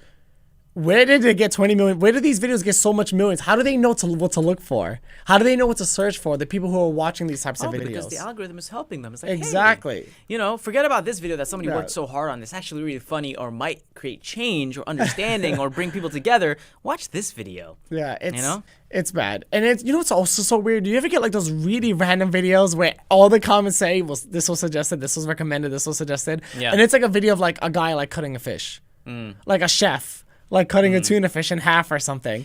where did it get 20 million? Where did these videos get so much millions? How do they know what to look for? How do they know what to search for? The people who are watching these types of videos. Because the algorithm is helping them. It's like, Exactly. hey, you know, forget about this video that somebody Yeah. worked so hard on. It's actually really funny or might create change or understanding or bring people together. Watch this video. Yeah, it's You know? it's bad. And it's, you know, it's also so weird. Do you ever get like those really random videos where all the comments say, well, this was suggested, this was recommended, this was suggested. Yeah. And it's like a video of like a guy like cutting a fish. Like a chef, like cutting a tuna fish in half or something.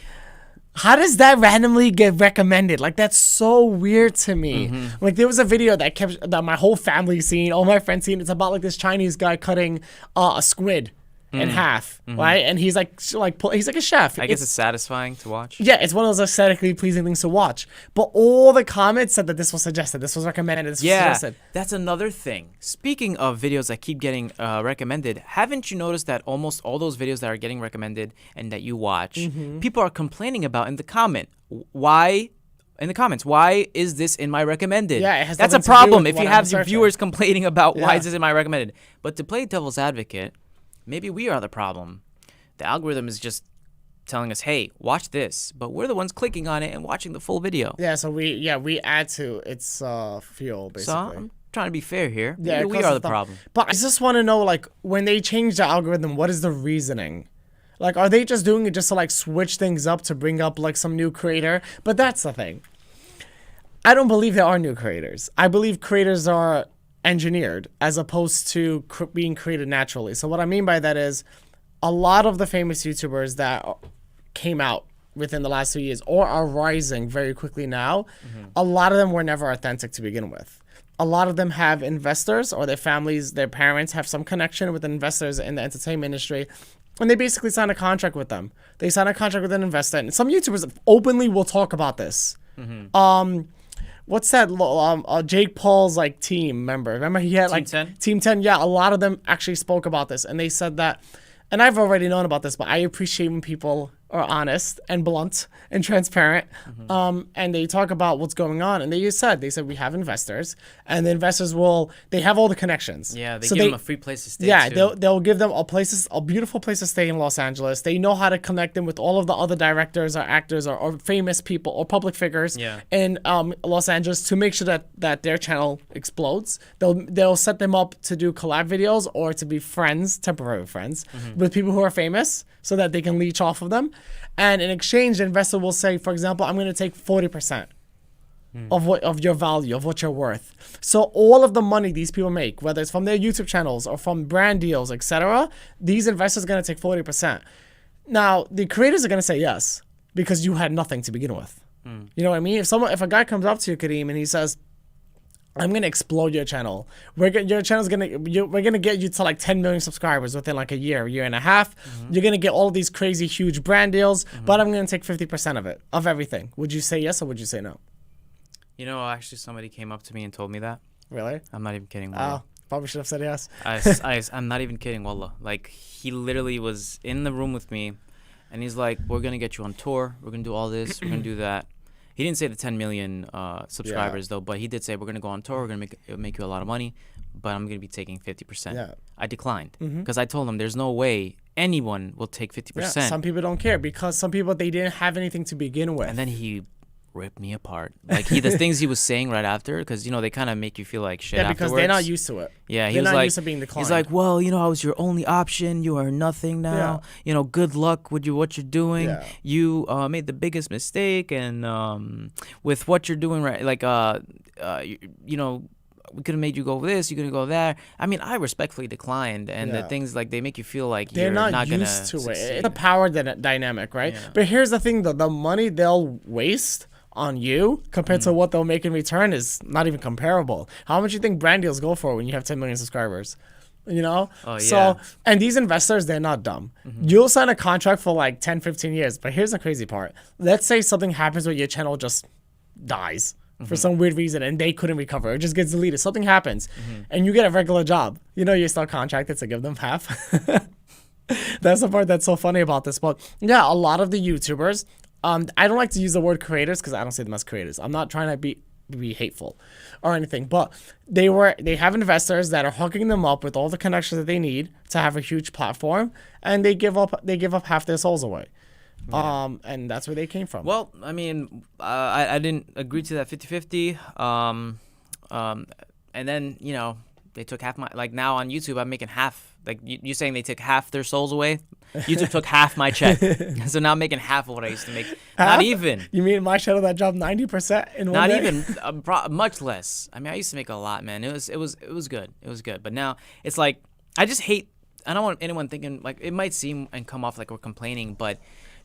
How does that randomly get recommended? Like, that's so weird to me. Like, there was a video that my whole family seen, all my friends seen. It's about like this Chinese guy cutting a squid in half, right? And he's like he's like a chef. I guess it's satisfying to watch. Yeah, it's one of those aesthetically pleasing things to watch. But all the comments said that this was suggested, this was recommended, this was Yeah, suggested. that's another thing. Speaking of videos that keep getting recommended, haven't you noticed that almost all those videos that are getting recommended and that you watch, people are complaining about in the comment? Why? In the comments, why is this in my recommended? Yeah, it has that's a nothing to do problem with if what you I'm have your searching. viewers complaining about why Yeah. is this in my recommended. But to play devil's advocate, maybe we are the problem. The algorithm is just telling us, hey, watch this, but we're the ones clicking on it and watching the full video. Yeah, so we add to its fuel, basically. So I'm trying to be fair here. Yeah, Maybe it we causes are the stuff. problem. But I just want to know, like, when they change the algorithm, what is the reasoning? Like, are they just doing it just to, like, switch things up to bring up, like, some new creator? But that's the thing. I don't believe there are new creators. I believe creators are engineered as opposed to being created naturally. So what I mean by that is a lot of the famous YouTubers that came out within the last 2 years or are rising very quickly now, a lot of them were never authentic to begin with. A lot of them have investors or their families, their parents have some connection with investors in the entertainment industry. And they basically sign a contract with them. They sign a contract with an investor. And some YouTubers openly will talk about this. What's that? Jake Paul's like team member. Remember he had like 10? Team 10. Yeah, a lot of them actually spoke about this, and they said that. And I've already known about this, but I appreciate when people are honest and blunt and transparent. And they talk about what's going on. And they said we have investors, and the investors they have all the connections. Yeah, they So give them a free place to stay. Yeah, too. they'll give them a beautiful place to stay in Los Angeles. They know how to connect them with all of the other directors or actors or famous people or public figures Yeah. in Los Angeles to make sure that their channel explodes. They'll set them up to do collab videos or to be friends, temporary friends, with people who are famous so that they can leech off of them. And in exchange, the investor will say, for example, I'm going to take 40%. Of your value, of what you're worth. So all of the money these people make, whether it's from their YouTube channels or from brand deals, etc., these investors are going to take 40%. Now, the creators are going to say yes because you had nothing to begin with. You know what I mean? If a guy comes up to you, Karim, and he says, I'm gonna explode your channel. We're gonna get you to like 10 million subscribers within like a year and a half. You're gonna get all of these crazy huge brand deals, but I'm gonna take 50% of it, of everything. Would you say yes or would you say no? You know, actually, somebody came up to me and told me that. Really? I'm not even kidding. Oh, Wallah. probably should have said yes. I'm not even kidding, Wallah. Like, he literally was in the room with me, and he's like, we're going to get you on tour. We're going to do all this. We're going to do that. He didn't say the 10 million subscribers, though, but he did say, we're going to go on tour. We're going to make you a lot of money, but I'm going to be taking 50%. Yeah. I declined because I told him there's no way anyone will take 50%. Yeah, some people don't care because some people, they didn't have anything to begin with. And then he ripped me apart. Like the things he was saying right after, because they kind of make you feel like shit. Yeah, because afterwards. they're not used to it. Yeah, he they're was not like, used to being declined. he's like, well, I was your only option. You are nothing now. Good luck with what you're doing. Yeah. You made the biggest mistake, and with what you're doing right, like we could have made you go this, you could go there. I mean, I respectfully declined, and the things like they make you feel like they're you're not gonna used to succeed. it. It's a power dynamic, right? Yeah. But here's the thing, though: the money they'll waste on you compared to what they'll make in return is not even comparable. How much do you think brand deals go for when you have 10 million subscribers? Oh, yeah. So, and these investors, they're not dumb. You'll sign a contract for like 10, 15 years. But here's the crazy part. Let's say something happens where your channel just dies for some weird reason and they couldn't recover. It just gets deleted. Something happens and you get a regular job. You're still contracted to give them half. That's the part that's so funny about this. But yeah, a lot of the YouTubers, I don't like to use the word creators because I don't see them as creators. I'm not trying to be hateful or anything, but they have investors that are hooking them up with all the connections that they need to have a huge platform, and they give up half their souls away. Yeah. And that's where they came from. Well, I mean, I didn't agree to that 50-50. And then, they took half my, like now on YouTube, I'm making half, like you saying they took half their souls away. YouTube took half my check. So now I'm making half of what I used to make. Half? Not even. You mean my channel that dropped 90% in one Not day? even, much less. I mean, I used to make a lot, man. It was good. It was good. But now it's like, I just hate, I don't want anyone thinking, like, it might seem and come off like we're complaining, but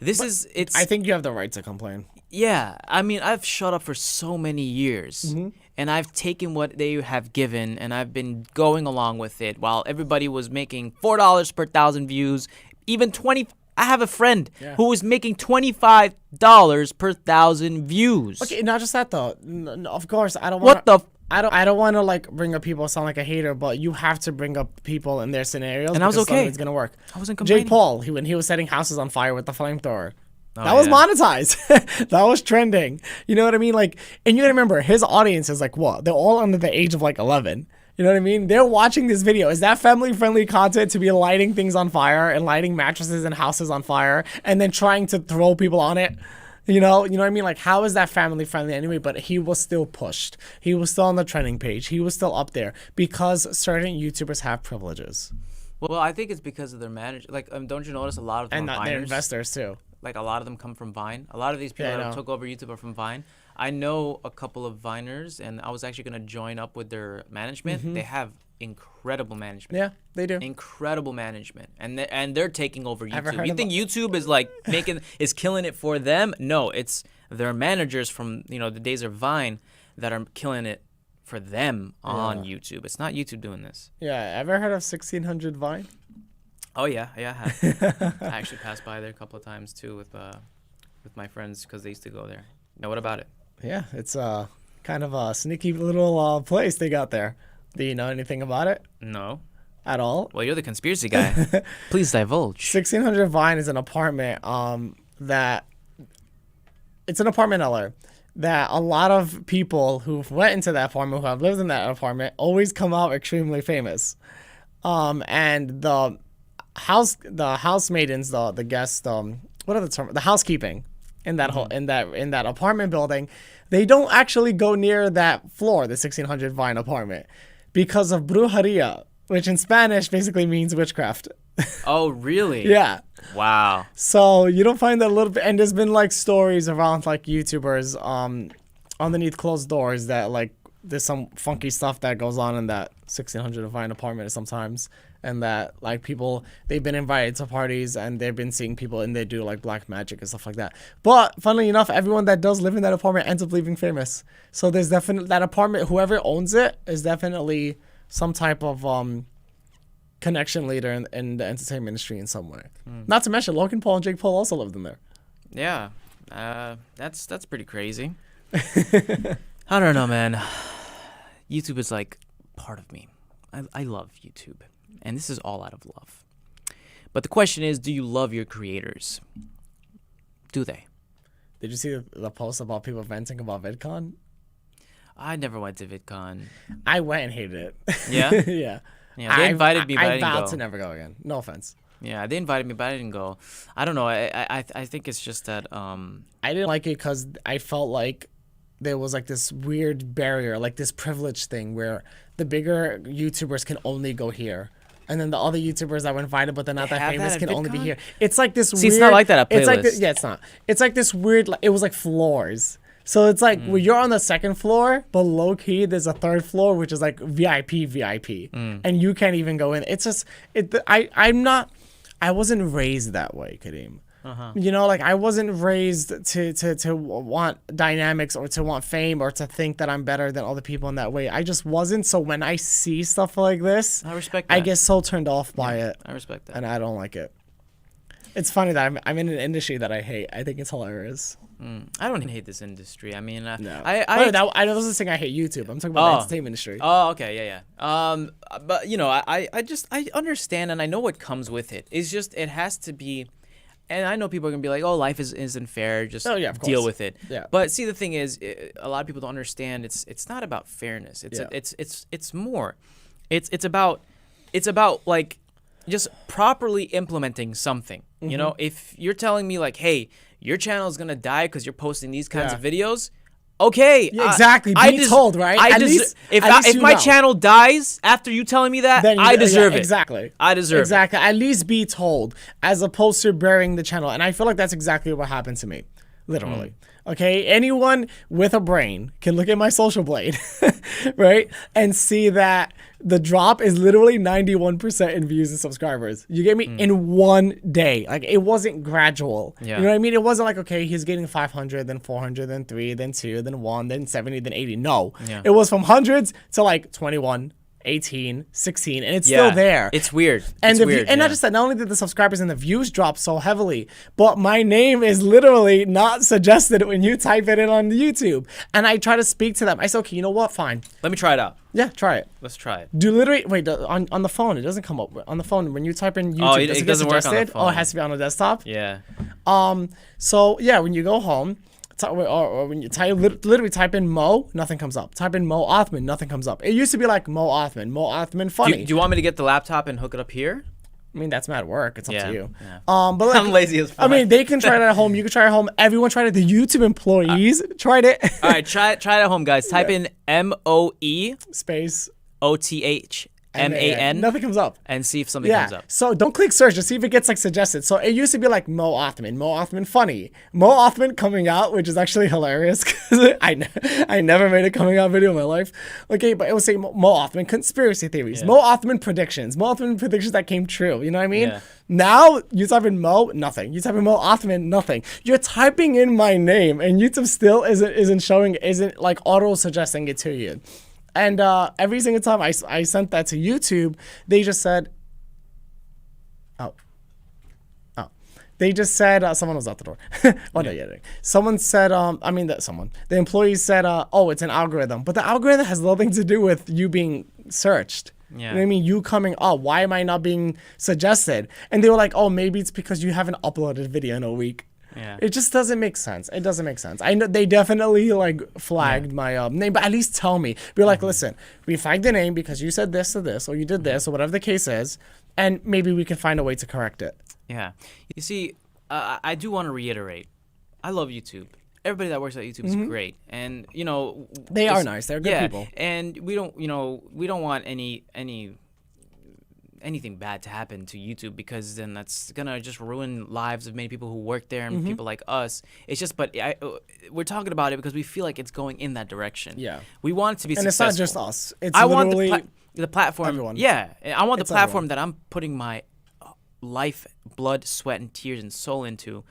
I think you have the right to complain. Yeah, I mean, I've shut up for so many years, and I've taken what they have given, and I've been going along with it while everybody was making $4 per 1,000 views, even 20. I have a friend who was making $25 per 1,000 views. Okay, not just that though. Of course, I don't want. I don't want to like bring up people sound like a hater, but you have to bring up people in their scenarios. And I was okay. It's gonna work. I wasn't complaining. Jake Paul, when he was setting houses on fire with the flamethrower, that was monetized. That was trending. You know what I mean? Like, and you gotta remember, his audience is like what? They're all under the age of like 11. You know what I mean? They're watching this video. Is that family-friendly content to be lighting things on fire and lighting mattresses and houses on fire and then trying to throw people on it? You know what I mean? Like, how is that family friendly anyway? But he was still pushed. He was still on the trending page. He was still up there because certain YouTubers have privileges. Well, I think it's because of their manager. Like, don't you notice a lot of them are their Viners? Investors too. Like, a lot of them come from Vine. A lot of these people that took over YouTube are from Vine. I know a couple of Viners, and I was actually going to join up with their management. They have incredible management. Yeah, they do. Incredible management, and they're taking over YouTube. You think YouTube is like is killing it for them? No, it's their managers from the days of Vine that are killing it for them on YouTube. It's not YouTube doing this. Yeah, ever heard of 1600 Vine? Oh yeah, I have. I actually passed by there a couple of times too with my friends because they used to go there. Now, what about it? Yeah, it's kind of a sneaky little place they got there. Do you know anything about it? No. At all? Well, you're the conspiracy guy. Please divulge. 1600 Vine is an apartment it's an apartment in LA that a lot of people who went into that apartment, who have lived in that apartment, always come out extremely famous. And the housemaidens, the guests, what are the terms? The housekeeping in that in that apartment building, they don't actually go near that floor, the 1600 Vine apartment, because of brujeria, which in Spanish basically means witchcraft. Oh, really? Yeah. Wow. So you don't find that a little bit, and there's been like stories around like YouTubers underneath closed doors that like there's some funky stuff that goes on in that 1600 Vine apartment sometimes, and that like people, they've been invited to parties and they've been seeing people and they do like black magic and stuff like that. But funnily enough, everyone that does live in that apartment ends up leaving famous. So there's definitely that apartment, whoever owns it is definitely some type of connection leader in the entertainment industry in some way. Not to mention Logan Paul and Jake Paul also lived in there. Yeah. That's pretty crazy. I don't know, man. YouTube is like part of me. I love YouTube. And this is all out of love. But the question is, do you love your creators? Do they? Did you see the post about people venting about VidCon? I never went to VidCon. I went and hated it. Yeah? Yeah. Yeah, they invited me, but I didn't vowed go. to never go again. No offense. Yeah, they invited me, but I didn't go. I don't know. I think it's just that. I didn't like it because I felt like there was like this weird barrier, like this privilege thing where the bigger YouTubers can only go here. And then the other YouTubers that were invited but they're not that famous can only be here. It's like this weird... See, it's not like that at Playlist. It's like yeah, it's not. It's like this weird... It was like floors. So it's like when you're on the second floor, but low key there's a third floor which is like VIP, and you can't even go in. It's just I wasn't raised that way, Karim. You know, like I wasn't raised to want dynamics or to want fame or to think that I'm better than other people in that way. I just wasn't. So when I see stuff like this, I respect that. I get so turned off by it. I respect that. And I don't like it. It's funny that I'm in an industry that I hate. I think it's hilarious. I don't hate this industry. I mean, No. I wasn't saying I hate YouTube. I'm talking about the entertainment industry. Oh, okay, yeah. But you know, I understand and I know what comes with it. It's just it has to be. And I know people are gonna be like, "Oh, life isn't fair. Just deal with it." Yeah. But see, the thing is, a lot of people don't understand. It's not about fairness. It's more. It's about like just properly implementing something. You know, if you're telling me like, "Hey, your channel is gonna die because you're posting these kinds of videos." Okay. Yeah, exactly. Be told, right? If my channel dies after you telling me that, then I deserve it. Exactly. I deserve it. Exactly. At least be told, as opposed to burying the channel. And I feel like that's exactly what happened to me, literally. Okay. Anyone with a brain can look at my social blade, right, and see that the drop is literally 91% in views and subscribers. You get me? In one day. Like, it wasn't gradual. Yeah. You know what I mean? It wasn't like, okay, he's getting 500, then 400, then 3, then 2, then 1, then 70, then 80. No. Yeah. It was from hundreds to like 21, 18, 16, and it's still there. It's weird. And not just that, not only did the subscribers and the views drop so heavily, but my name is literally not suggested when you type it in on YouTube. And I try to speak to them. I say, okay, you know what? Fine. Let me try it out. Yeah, try it. Let's try it. Do literally wait on the phone? It doesn't come up on the phone when you type in YouTube. Oh, it doesn't work on the phone. Oh, it has to be on the desktop. Yeah. So yeah, when you go home, or when you literally type in Mo, nothing comes up. Type in Mo Othman, nothing comes up. It used to be like Mo Othman funny. Do you want me to get the laptop and hook it up here? I mean, that's mad work. It's up to you. Yeah. But like, I'm lazy as fuck. I mean, they can try it at home. You can try it at home. Everyone tried it. The YouTube employees tried it. All right, try it at home, guys. Type in MOE space OTHMAN. Nothing comes up. And see if something comes up. So don't click search. Just see if it gets like suggested. So it used to be like Mo Othman funny, Mo Othman coming out, which is actually hilarious because I never made a coming out video in my life. Okay, but it would say Mo Othman conspiracy theories, Mo Othman predictions, that came true. You know what I mean? Yeah. Now you type in Mo, nothing. You type in Mo Othman, nothing. You're typing in my name, and YouTube still isn't like auto suggesting it to you. And every single time I sent that to YouTube, they just said, they just said, someone was out the door. Someone said, the employees said, it's an algorithm. But the algorithm has nothing to do with you being searched. Yeah. You know what I mean? You coming, why am I not being suggested? And they were like, maybe it's because you haven't uploaded a video in a week. Yeah. It just doesn't make sense. It doesn't make sense. I know they definitely like flagged my name, but at least tell me. Be like, listen, we flagged the name because you said this to this, or you did this, or whatever the case is, and maybe we can find a way to correct it. Yeah. You see, I do want to reiterate, I love YouTube. Everybody that works at YouTube is great, and you know they are nice. They're good people, and we don't want anything bad to happen to YouTube, because then that's gonna just ruin lives of many people who work there and people like us. It's just, we're talking about it because we feel like it's going in that direction. Yeah, we want it to be and successful. it's not just us. It's I literally want the platform. Everyone. Yeah, I want the platform everyone. that I'm putting my life, blood, sweat, and tears and soul into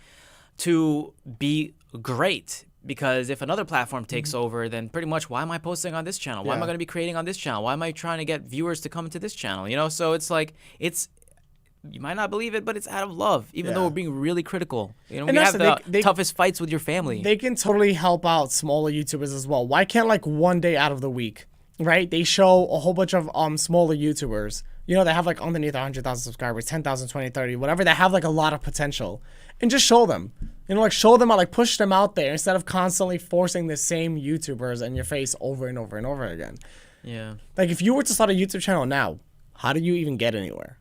to be great. Because if another platform takes over, then pretty much why am I posting on this channel? Why am I going to be creating on this channel? Why am I trying to get viewers to come to this channel? You know, so it's like, you might not believe it, but it's out of love, even though we're being really critical. You know, and we have the toughest fights with your family. They can totally help out smaller YouTubers as well. Why can't like one day out of the week, right? They show a whole bunch of smaller YouTubers. You know, they have like underneath 100,000 subscribers, 10,000, 20, 30, whatever. They have like a lot of potential, and just show them. You know, like show them out, like push them out there instead of constantly forcing the same YouTubers in your face over and over and over again. Yeah. Like if you were to start a YouTube channel now, how do you even get anywhere?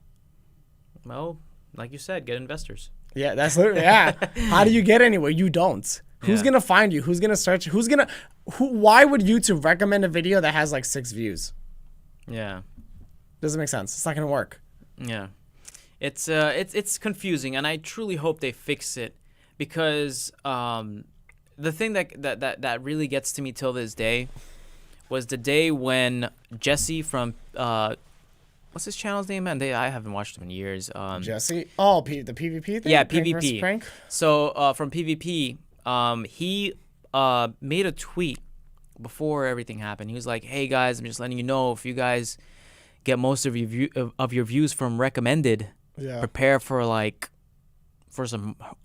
Well, Like you said, get investors. Yeah, that's literally, yeah. How do you get anywhere? You don't. Who's Yeah. gonna find you? Who's gonna search? Why would YouTube recommend a video that has like 6 views? Yeah. Doesn't make sense. It's not gonna work. Yeah. It's confusing, and I truly hope they fix it, because the thing that really gets to me till this day was the day when Jesse from what's his channel's name, man? I haven't watched him in years. Jesse? Oh, the PvP thing? Yeah, Prank versus PvP. Prank? So from PvP, he made a tweet before everything happened. He was like, "Hey guys, I'm just letting you know, if you guys get most of your views from recommended, prepare for a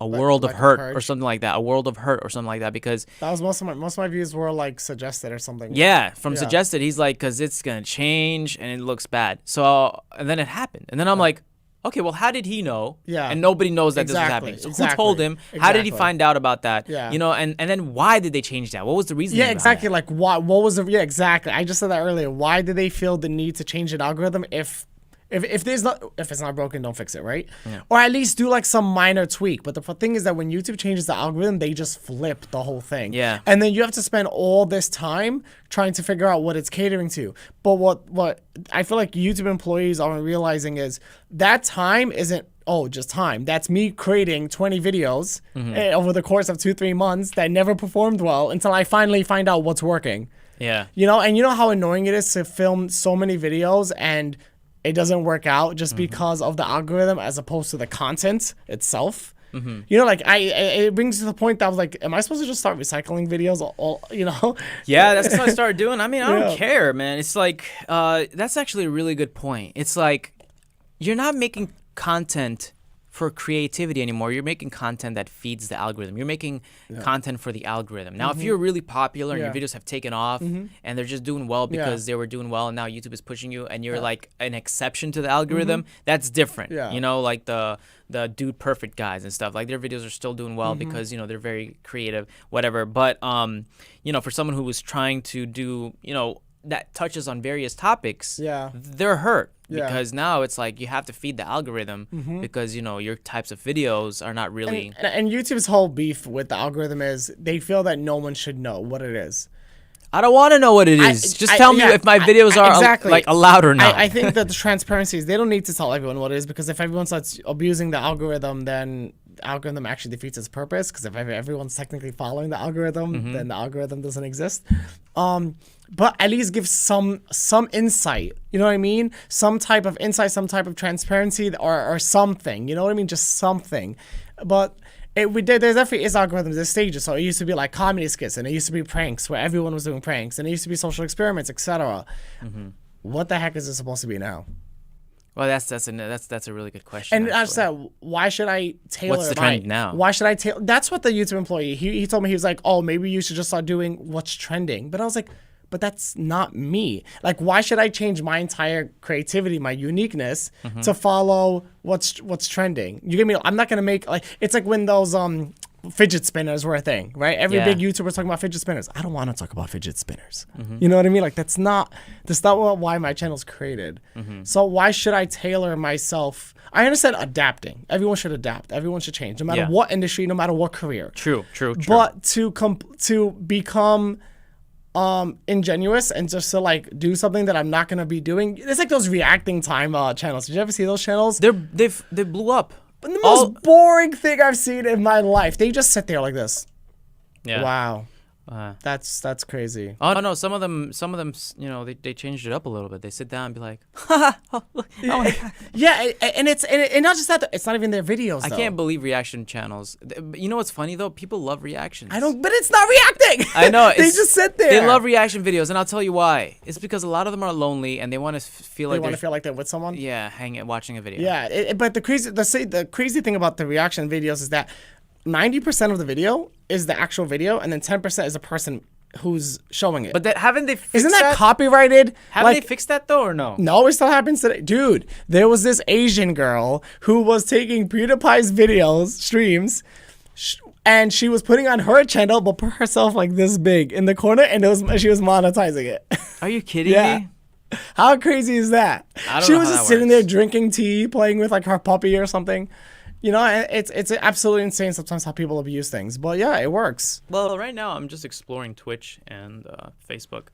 world of like a hurt purge? or something like that. A world of hurt or something like that, because That was most of my views were like suggested or something. from suggested, he's like, because it's gonna change and it looks bad. So and then it happened, and then I'm like, okay, well, how did he know? Yeah. And nobody knows that Exactly, this was happening. So exactly, who told him? How did he exactly. find out about that? Yeah. You know, and then why did they change that? What was the reason? Yeah, exactly. Like, what was the... Yeah, exactly. I just said that earlier. Why did they feel the need to change an algorithm if it's not broken, don't fix it, right? Yeah. Or at least do like some minor tweak. But the thing is that when YouTube changes the algorithm, they just flip the whole thing. Yeah. And then you have to spend all this time trying to figure out what it's catering to. But what I feel like YouTube employees aren't realizing is that time isn't just time. That's me creating 20 videos over the course of 2-3 months that never performed well until I finally find out what's working. Yeah. You know, and you know how annoying it is to film so many videos and it doesn't work out just because of the algorithm as opposed to the content itself. You know, like it brings to the point that I was like, am I supposed to just start recycling videos? All you know? Yeah, that's what I started doing. I mean, I don't Yeah. care, man. It's like that's actually a really good point. It's like you're not making content for creativity anymore. You're making content that feeds the algorithm. You're making content for the algorithm. Now, if you're really popular and your videos have taken off and they're just doing well because they were doing well and now YouTube is pushing you and you're like an exception to the algorithm, that's different. Yeah. You know, like the Dude Perfect guys and stuff. Like their videos are still doing well because, you know, they're very creative, whatever. But, you know, for someone who was trying to do, you know, that touches on various topics, they're hurt. Yeah. Because now it's like you have to feed the algorithm because, you know, your types of videos are not really... And YouTube's whole beef with the algorithm is they feel that no one should know what it is. I don't want to know what it is. Just tell me if my videos are exactly. like allowed or not. I think that the transparency is they don't need to tell everyone what it is, because if everyone starts abusing the algorithm, then the algorithm actually defeats its purpose, because if everyone's technically following the algorithm, then the algorithm doesn't exist. But at least give some insight. You know what I mean? Some type of insight, some type of transparency, or something. You know what I mean? Just something. But there definitely is algorithms, there's stages. So it used to be like comedy skits, and it used to be pranks where everyone was doing pranks, and it used to be social experiments, etc. What the heck is it supposed to be now? Well, that's a really good question. And I said, why should I tailor? What's the trend now? Why should I tailor? That's what the YouTube employee he told me. He was like, oh, maybe you should just start doing what's trending. But I was like, but that's not me. Like, why should I change my entire creativity, my uniqueness, to follow what's trending? You get me? I'm not gonna make like it's like when those fidget spinners were a thing, right? Every big YouTuber's talking about fidget spinners. I don't want to talk about fidget spinners. You know what I mean? Like that's not why my channel's created. So why should I tailor myself? I understand adapting. Everyone should adapt. Everyone should change, no matter what industry, no matter what career. True. But to become ingenuous and just to like do something that I'm not gonna be doing. It's like those reacting time channels. Did you ever see those channels? They blew up. But the most boring thing I've seen in my life. They just sit there like this. Yeah. Wow. That's crazy. Oh no, some of them, you know, they changed it up a little bit. They sit down and be like, Yeah, and it's not just that. It's not even their videos. I though. can't believe reaction channels. You know what's funny though? People love reactions. But it's not reacting. I know. They just sit there. They love reaction videos, and I'll tell you why. It's because a lot of them are lonely and they want to feel They like want to feel like they're with someone. yeah, watching a video. Yeah, but the crazy thing about the reaction videos is that 90% of the video is the actual video, and then 10% is the person who's showing it. But haven't they? Fixed Isn't that copyrighted? Haven't they fixed that though, or no? No, it still happens today. Dude, there was this Asian girl who was taking PewDiePie's streams, and she was putting on her channel, but put herself like this big in the corner, and she was monetizing it. Are you kidding Yeah. me? How crazy is that? I don't She know was how just that sitting works. there drinking tea, playing with like her puppy or something. You know, it's absolutely insane sometimes how people abuse things. But yeah, it works. Well, right now I'm just exploring Twitch and Facebook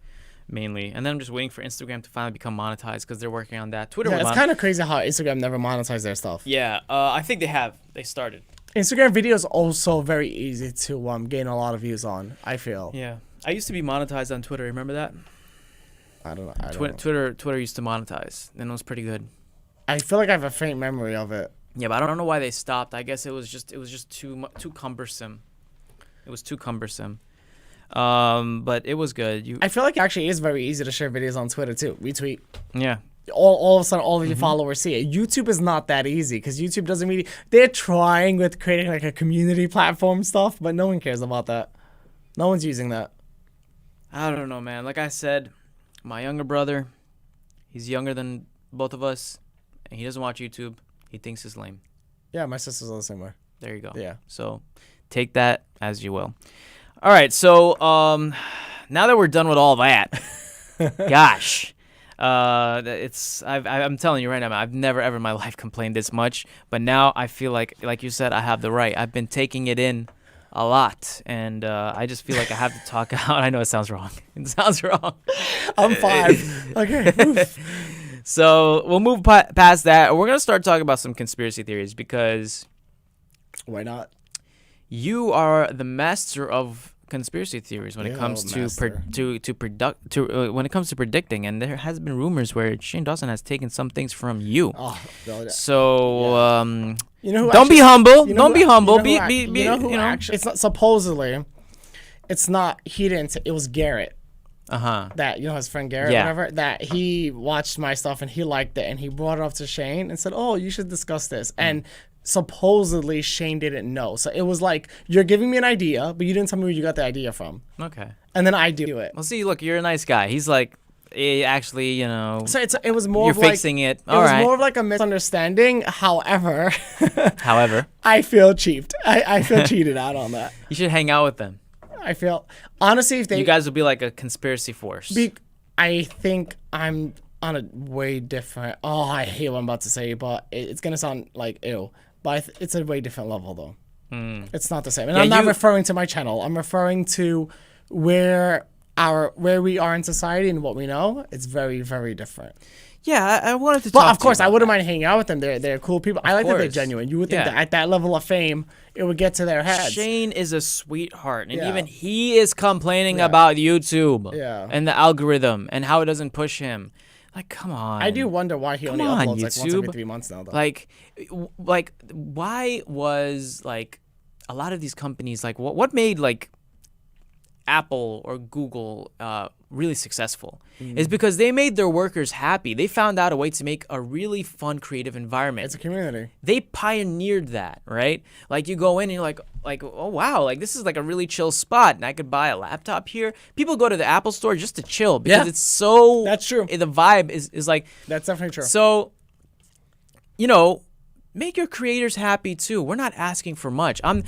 mainly, and then I'm just waiting for Instagram to finally become monetized because they're working on that. Twitter Yeah, was it's kind of crazy how Instagram never monetized their stuff. Yeah, I think they have. They started. Instagram videos also very easy to gain a lot of views on. I feel. Yeah, I used to be monetized on Twitter. Remember that? I don't know. I don't know. Twitter used to monetize, and it was pretty good. I feel like I have a faint memory of it. Yeah, but I don't know why they stopped. I guess it was just too cumbersome. It was too cumbersome. But it was good. I feel like it actually is very easy to share videos on Twitter too. Retweet. Yeah. All of a sudden, all of your followers see it. YouTube is not that easy because YouTube doesn't really. They're trying with creating like a community platform stuff, but no one cares about that. No one's using that. I don't know, man. Like I said, my younger brother, he's younger than both of us, and he doesn't watch YouTube. He thinks it's lame. Yeah, my sisters are the same way. There you go. Yeah. So take that as you will. All right. So now that we're done with all that, gosh, I'm telling you right now, I've never ever in my life complained this much, but now I feel like you said, I have the right. I've been taking it in a lot, and I just feel like I have to talk out. I know it sounds wrong. It sounds wrong. I'm 5. Okay. Oof. So we'll move past that. We're gonna start talking about some conspiracy theories because Why not? you are the master of conspiracy theories when it comes to when it comes to predicting, and there has been rumors where Shane Dawson has taken some things from you. Oh, no, So you know who don't be humble. you know Don't who- be humble. You know who Be you know who actually? It's not supposedly. It's not. He didn't. It was Garrett. That his friend Garrett, Yeah. whatever. That he watched my stuff and he liked it and he brought it up to Shane and said, "Oh, you should discuss this." And supposedly Shane didn't know, so it was like, you're giving me an idea, but you didn't tell me where you got the idea from. Okay. And then I do it. Well, see, look, you're a nice guy. He's like, actually, So it was more you're of like, fixing it. It All was right. more of like a misunderstanding. However, However, I feel cheaped. I feel cheated out on that. you should hang out with them. I feel honestly, if they You guys will be like a conspiracy force. I think I'm on a way different. Oh, I hate what I'm about to say, but it's gonna sound like ew. But it's a way different level though. It's not the same. And Yeah, I'm not referring to my channel. I'm referring to where we are in society and what we know. It's very, very different. Yeah, I wanted to But talk of course, to you I about wouldn't that. mind hanging out with them. They're cool people. I like that they're course. genuine. You would think Yeah. that at that level of fame, it would get to their heads. Shane is a sweetheart, and Yeah. even he is complaining about YouTube Yeah. and the algorithm and how it doesn't push him. Like, come on. I do wonder why he only on, uploads like once every YouTube. 3 months now, though. Like, why was like a lot of these companies like what made like Apple or Google really successful is because they made their workers happy. They found out a way to make a really fun, creative environment. It's a community. They pioneered that, right? Like you go in and you're like, oh wow, like this is like a really chill spot, and I could buy a laptop here. People go to the Apple store just to chill because Yeah. it's so. That's true. The vibe is like. That's definitely true. So, make your creators happy too. We're not asking for much. I'm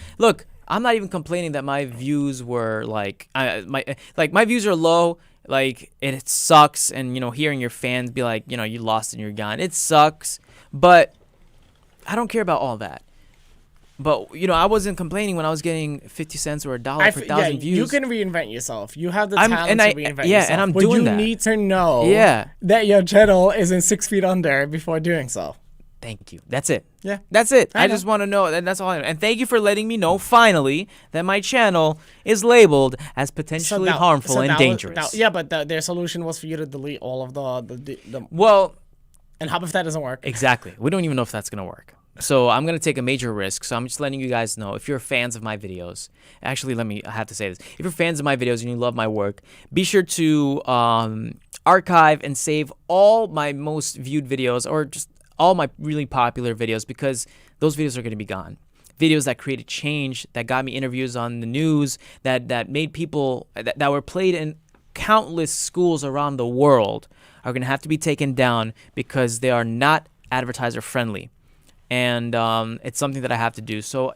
not even complaining that my views were like my views are low. Like it sucks, and hearing your fans be like, you lost and you're gone. It sucks, but I don't care about all that. But I wasn't complaining when I was getting 50 cents or $1 per thousand views. You can reinvent yourself. You have the talent to reinvent yourself. Yeah, and I'm but doing you that. need to know Yeah. that your channel isn't 6 feet under before doing so. Thank you. That's it. Yeah. That's it. I know. just want to know, and that's all. And thank you for letting me know finally that my channel is labeled as potentially harmful and dangerous. But their solution was for you to delete all of the. Well, And how if that doesn't work? exactly. We don't even know if that's gonna work. So I'm gonna take a major risk. So I'm just letting you guys know, if you're fans of my videos, actually, I have to say this: if you're fans of my videos and you love my work, be sure to archive and save all my most viewed videos, or just all my really popular videos, because those videos are gonna be gone. Videos that created change, that got me interviews on the news, that made people that were played in countless schools around the world, are gonna have to be taken down because they are not advertiser friendly. And it's something that I have to do. So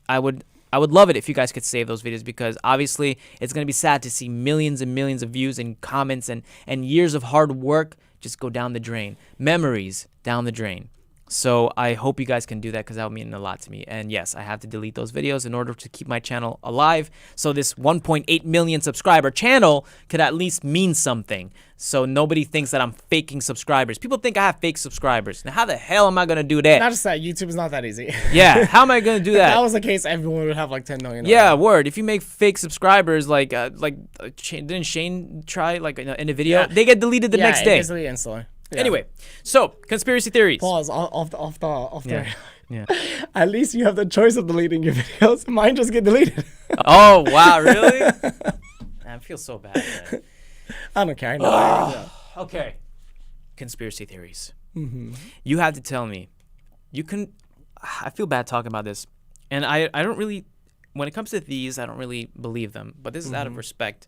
I would I would love it if you guys could save those videos, because obviously it's going to be sad to see millions and millions of views and comments and years of hard work just go down the drain. Memories down the drain. So I hope you guys can do that, because that would mean a lot to me. And yes, I have to delete those videos in order to keep my channel alive, so this 1.8 million subscriber channel could at least mean something, so nobody thinks that I'm faking subscribers. People think I have fake subscribers. Now, how the hell am I going to do that? Not just that, YouTube is not that easy. Yeah, how am I going to do that? If that was the case, everyone would have like 10 million. Yeah, word. If you make fake subscribers, didn't Shane try in a video? Yeah. They get deleted the next day. Basically instantly. Yeah. Anyway, so conspiracy theories. Pause off the. Yeah. At least you have the choice of deleting your videos. Mine just get deleted. Oh wow, really? Man, I feel so bad. Man. I don't care. I know. Okay. Conspiracy theories. Mm-hmm. You have to tell me. I feel bad talking about this, and I don't really. When it comes to these, I don't really believe them. But this is out of respect.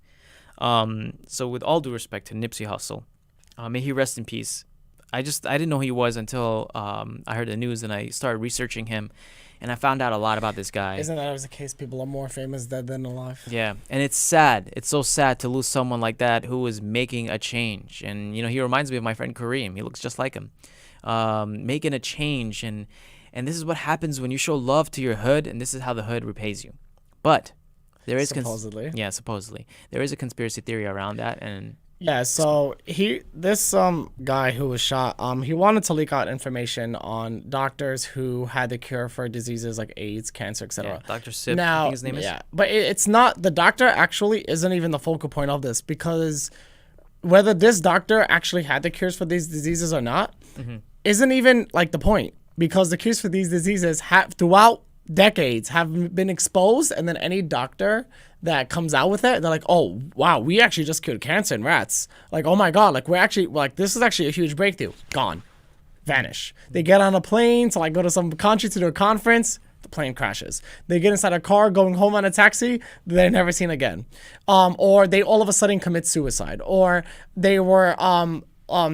So with all due respect to Nipsey Hussle, may he rest in peace. I didn't know who he was until I heard the news, and I started researching him, and I found out a lot about this guy. Isn't that always the case? People are more famous dead than alive. Yeah, and it's sad. It's so sad to lose someone like that who is making a change. And he reminds me of my friend Karim. He looks just like him, making a change. And this is what happens when you show love to your hood, and this is how the hood repays you. But there is supposedly. Supposedly there is a conspiracy theory around that, and. Yeah, so this guy who was shot, he wanted to leak out information on doctors who had the cure for diseases like AIDS, cancer, etc. Yeah, Dr. Sip, now, I think his name is. Yeah, but it's not, the doctor actually isn't even the focal point of this, because whether this doctor actually had the cures for these diseases or not isn't even like the point, because the cures for these diseases have throughout decades have been exposed, and then any doctor that comes out with it, they're like, oh wow, we actually just cured cancer in rats, like, oh my god, like, we're actually, like, this is actually a huge breakthrough. Gone. Vanish. They get on a plane to go to some country to do a conference, the plane crashes. They get inside a car going home on a taxi, they're never seen again. Or they all of a sudden commit suicide, or they were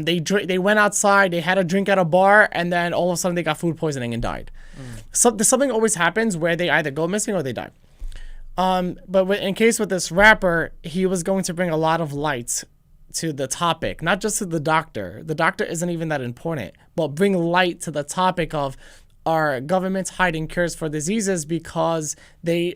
they went outside, they had a drink at a bar, and then all of a sudden they got food poisoning and died. So something always happens where they either go missing or they die. But in case with this rapper, he was going to bring a lot of light to the topic, not just to the doctor. The doctor isn't even that important, but bring light to the topic of, are governments hiding cures for diseases because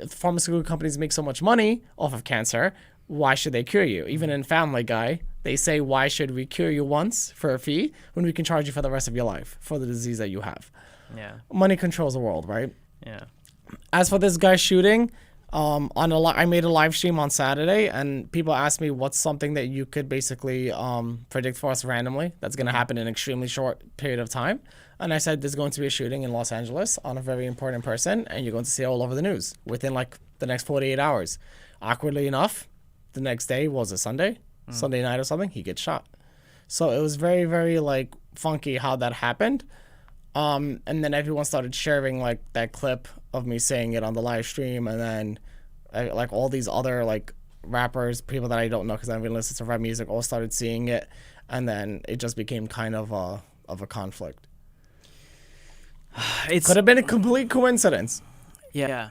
pharmaceutical companies make so much money off of cancer? Why should they cure you? Even in Family Guy, they say, why should we cure you once for a fee when we can charge you for the rest of your life for the disease that you have? Yeah. Money controls the world, right? Yeah. As for this guy shooting, I made a live stream on Saturday, and people asked me what's something that you could basically predict for us randomly that's going to happen in an extremely short period of time. And I said there's going to be a shooting in Los Angeles on a very important person, and you're going to see it all over the news within the next 48 hours. Awkwardly enough, the next day, was a Sunday night or something, he gets shot. So it was very, very funky how that happened. And then everyone started sharing that clip of me saying it on the live stream, and then all these other rappers, people that I don't know because I haven't listened to rap music, all started seeing it, and then it just became kind of a conflict. It could have been a complete coincidence. Yeah,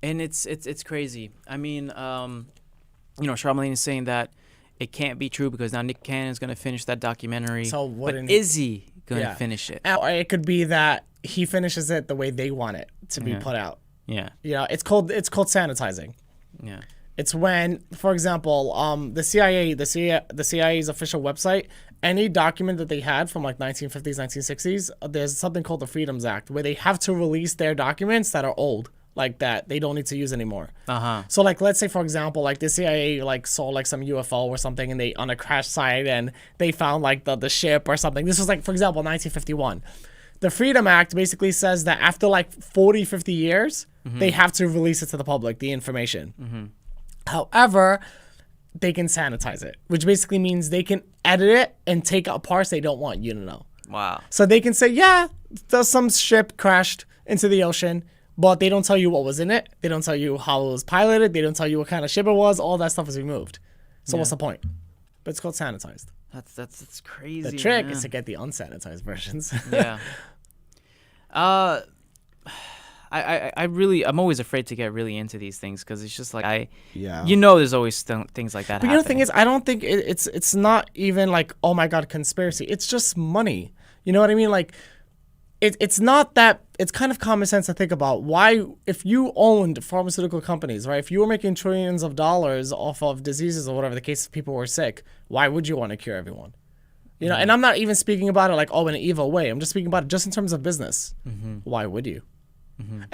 and it's crazy. I mean, Charlamagne is saying that it can't be true because now Nick Cannon's going to finish that documentary. So but is he going to finish it? Or it could be that he finishes it the way they want it to be put out. Yeah. It's called sanitizing. Yeah. It's when, for example, the CIA's official website, any document that they had from 1950s, 1960s, there's something called the Freedoms Act where they have to release their documents that are old, that they don't need to use anymore. So let's say, for example, the CIA saw some UFO or something, and they on a crash site, and they found the ship or something. This was for example 1951. The Freedom Act basically says that after 40, 50 years, they have to release it to the public, the information. However, they can sanitize it, which basically means they can edit it and take out parts they don't want you to know. Wow. So they can say, yeah, some ship crashed into the ocean, but they don't tell you what was in it. They don't tell you how it was piloted. They don't tell you what kind of ship it was. All that stuff is removed. So what's the point? But it's called sanitized. That's crazy. The trick is man. to get the unsanitized versions. Yeah. I'm always afraid to get really into these things because it's just like Yeah. there's always things like that But happening. you know, the thing is, I don't think it's not even like, oh my God, conspiracy. It's just money. You know what I mean? Like, it's not that. It's kind of common sense to think about why, if you owned pharmaceutical companies, right? If you were making trillions of dollars off of diseases or whatever the case, if people were sick, why would you want to cure everyone? You know, and I'm not even speaking about it like, oh, in an evil way. I'm just speaking about it just in terms of business. Why would you?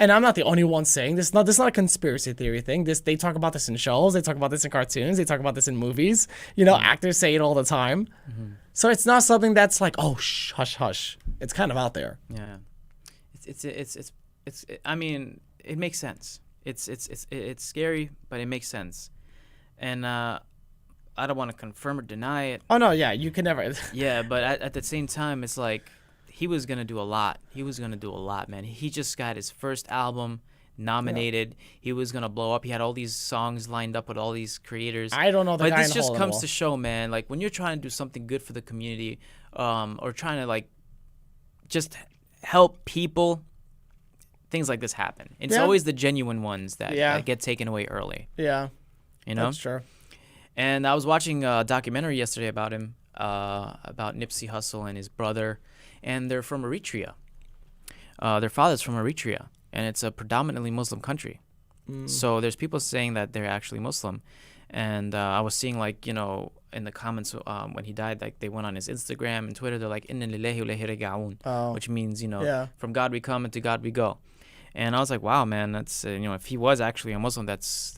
And I'm not the only one saying this. This is not a conspiracy theory thing. They talk about this in shows. They talk about this in cartoons. They talk about this in movies. You know, actors say it all the time. So it's not something that's like, oh, shh, hush, hush. It's kind of out there. Yeah, I mean, it makes sense. It's scary, but it makes sense. And I don't want to confirm or deny it. Oh no, yeah, you can never. Yeah, but at the same time, it's like he was gonna do a lot. He was gonna do a lot, man. He just got his first album nominated. Yeah. He was gonna blow up. He had all these songs lined up with all these creators. I don't know the but guy this in just comes Hollywood. to show, man. Like when you're trying to do something good for the community, or trying to like just help people, things like this happen. It's always the genuine ones that get taken away early. Yeah, you know. That's true. And I was watching a documentary yesterday about him, about Nipsey Hussle and his brother, and they're from Eritrea. Their father's from Eritrea, and it's a predominantly Muslim country. So there's people saying that they're actually Muslim. And I was seeing, like, you know, in the comments when he died, like they went on his Instagram and Twitter, they're like, Inna lillahi wa ilayhi raji'un, which means, you know, from God we come and to God we go. And I was like, wow, man, that's, you know, if he was actually a Muslim, that's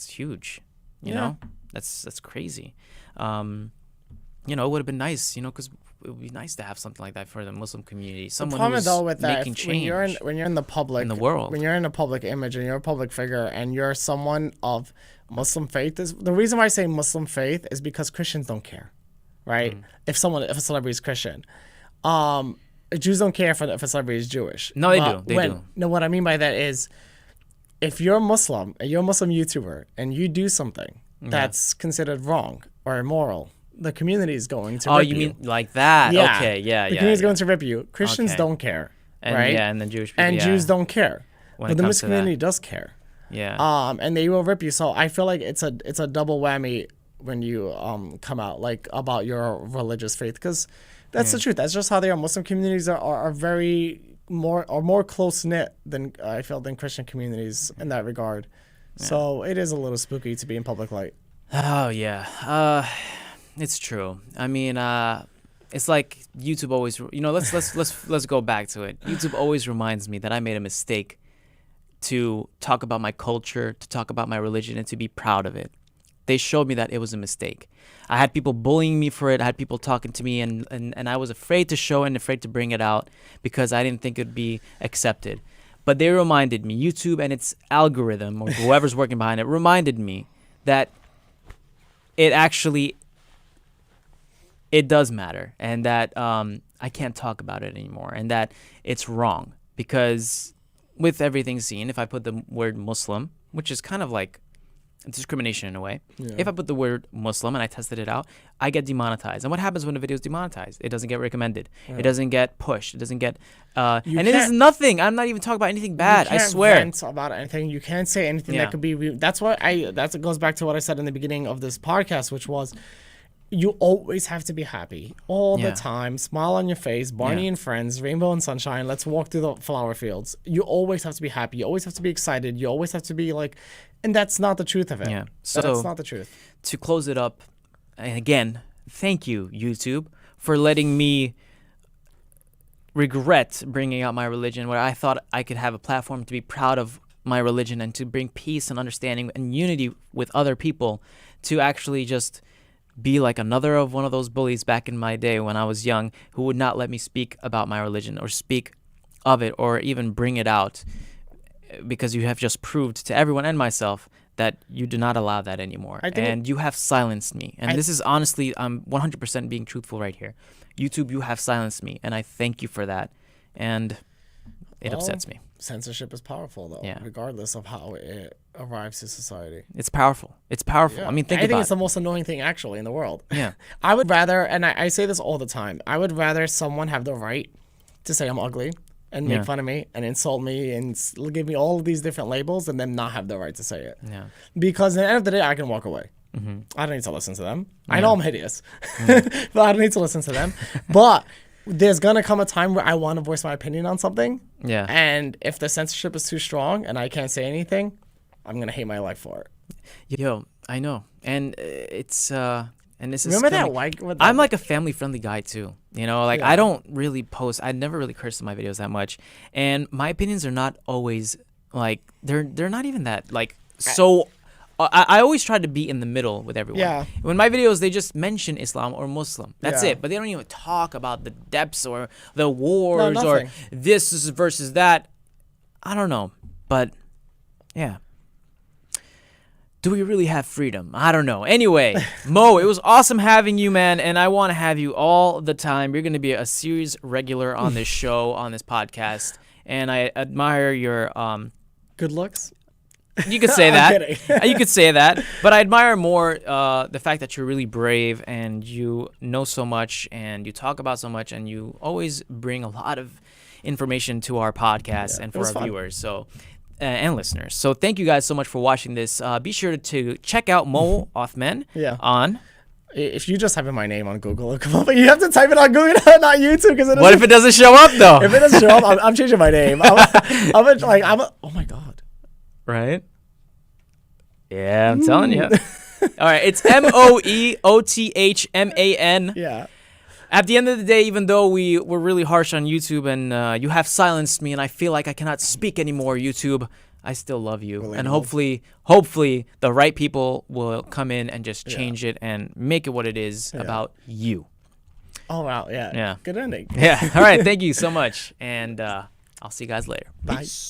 huge, you know? That's crazy. You know, it would have been nice, you know, because it would be nice to have something like that for the Muslim community. Someone who's making change when you're in the public, in the world. When you're in a public image and you're a public figure and you're someone of Muslim faith, the reason why I say Muslim faith is because Christians don't care, right? If a celebrity is Christian, Jews don't care if a celebrity is Jewish. No, they do. They do. No, what I mean by that is, if you're Muslim and you're a Muslim YouTuber and you do something that's considered wrong or immoral, the community is going to rip you. Oh, you mean like that? Yeah. Okay, yeah, the community is going to rip you. Christians don't care, and, right? Yeah, and the Jewish people, and Jews don't care. When but the Muslim community does care. Yeah. And they will rip you. So I feel like it's a double whammy when you come out like about your religious faith, because that's the truth. That's just how they are. Muslim communities are very more close knit than I feel than Christian communities in that regard. Yeah. So it is a little spooky to be in public light. Oh yeah. It's true. I mean, it's like YouTube always. You know, let's go back to it. YouTube always reminds me that I made a mistake to talk about my culture, to talk about my religion, and to be proud of it. They showed me that it was a mistake. I had people bullying me for it. I had people talking to me, and I was afraid to show and afraid to bring it out because I didn't think it would be accepted. But they reminded me, YouTube and its algorithm, or whoever's working behind it, reminded me that it does matter, and that I can't talk about it anymore, and that it's wrong. Because with everything seen, if I put the word Muslim, which is kind of like discrimination in a way, if I put the word Muslim and I tested it out, I get demonetized. And what happens when a video is demonetized? It doesn't get recommended. It doesn't get pushed. It doesn't get... and it is nothing. I'm not even talking about anything bad. I swear. You can't vent about anything. You can't say anything that could be... That's what that goes back to what I said in the beginning of this podcast, which was... You always have to be happy all the time. Smile on your face, Barney and Friends, Rainbow and Sunshine. Let's walk through the flower fields. You always have to be happy. You always have to be excited. You always have to be like, and that's not the truth of it. Yeah. So that's not the truth. To close it up, and again, thank you, YouTube, for letting me regret bringing out my religion, where I thought I could have a platform to be proud of my religion and to bring peace and understanding and unity with other people, to actually just be like another one of those bullies back in my day when I was young, who would not let me speak about my religion or speak of it or even bring it out, because you have just proved to everyone and myself that you do not allow that anymore. And you have silenced me. And this is honestly, I'm 100% being truthful right here. YouTube, you have silenced me, and I thank you for that. And it upsets me. Censorship is powerful, though, regardless of how it arrives to society. It's powerful. It's powerful. Yeah. I mean, I think it's the most annoying thing, actually, in the world. Yeah. I would rather, and I say this all the time, I would rather someone have the right to say I'm ugly and make fun of me and insult me and give me all of these different labels and then not have the right to say it. Yeah. Because at the end of the day, I can walk away. I don't need to listen to them. I know I'm hideous, but I don't need to listen to them. But there's going to come a time where I want to voice my opinion on something. Yeah. And if the censorship is too strong and I can't say anything, I'm going to hate my life for it. Yo, I know. And it's and this is Remember that coming- like I'm like a family friendly guy too. You know, like I don't really post. I never really curse in my videos that much, and my opinions are not always like they're not even that like so. I always try to be in the middle with everyone. Yeah. When my videos, they just mention Islam or Muslim. That's Yeah. it. But they don't even talk about the depths or the wars or nothing. this is versus that. I don't know. But yeah. Do we really have freedom? I don't know. Anyway, Mo, it was awesome having you, man. And I want to have you all the time. You're going to be a series regular on this show, on this podcast. And I admire your good looks. You could say I'm that. kidding. You could say that. But I admire more the fact that you're really brave and you know so much and you talk about so much and you always bring a lot of information to our podcast and for our viewers and listeners. So thank you guys so much for watching this. Be sure to check out Mo Othman on... If you just type in my name on Google, it'll come up. But you have to type it on Google, not YouTube. Because what if it doesn't show up, though? If it doesn't show up, I'm changing my name. Oh my God. Right? Yeah, I'm telling you. All right, it's MOEOTHMAN. Yeah. At the end of the day, even though we were really harsh on YouTube and you have silenced me and I feel like I cannot speak anymore, YouTube, I still love you. Relatable. And hopefully the right people will come in and just change it and make it what it is about you. Oh, wow. Yeah. Yeah. Good ending. Yeah. All right. Thank you so much. And I'll see you guys later. Bye. Peace.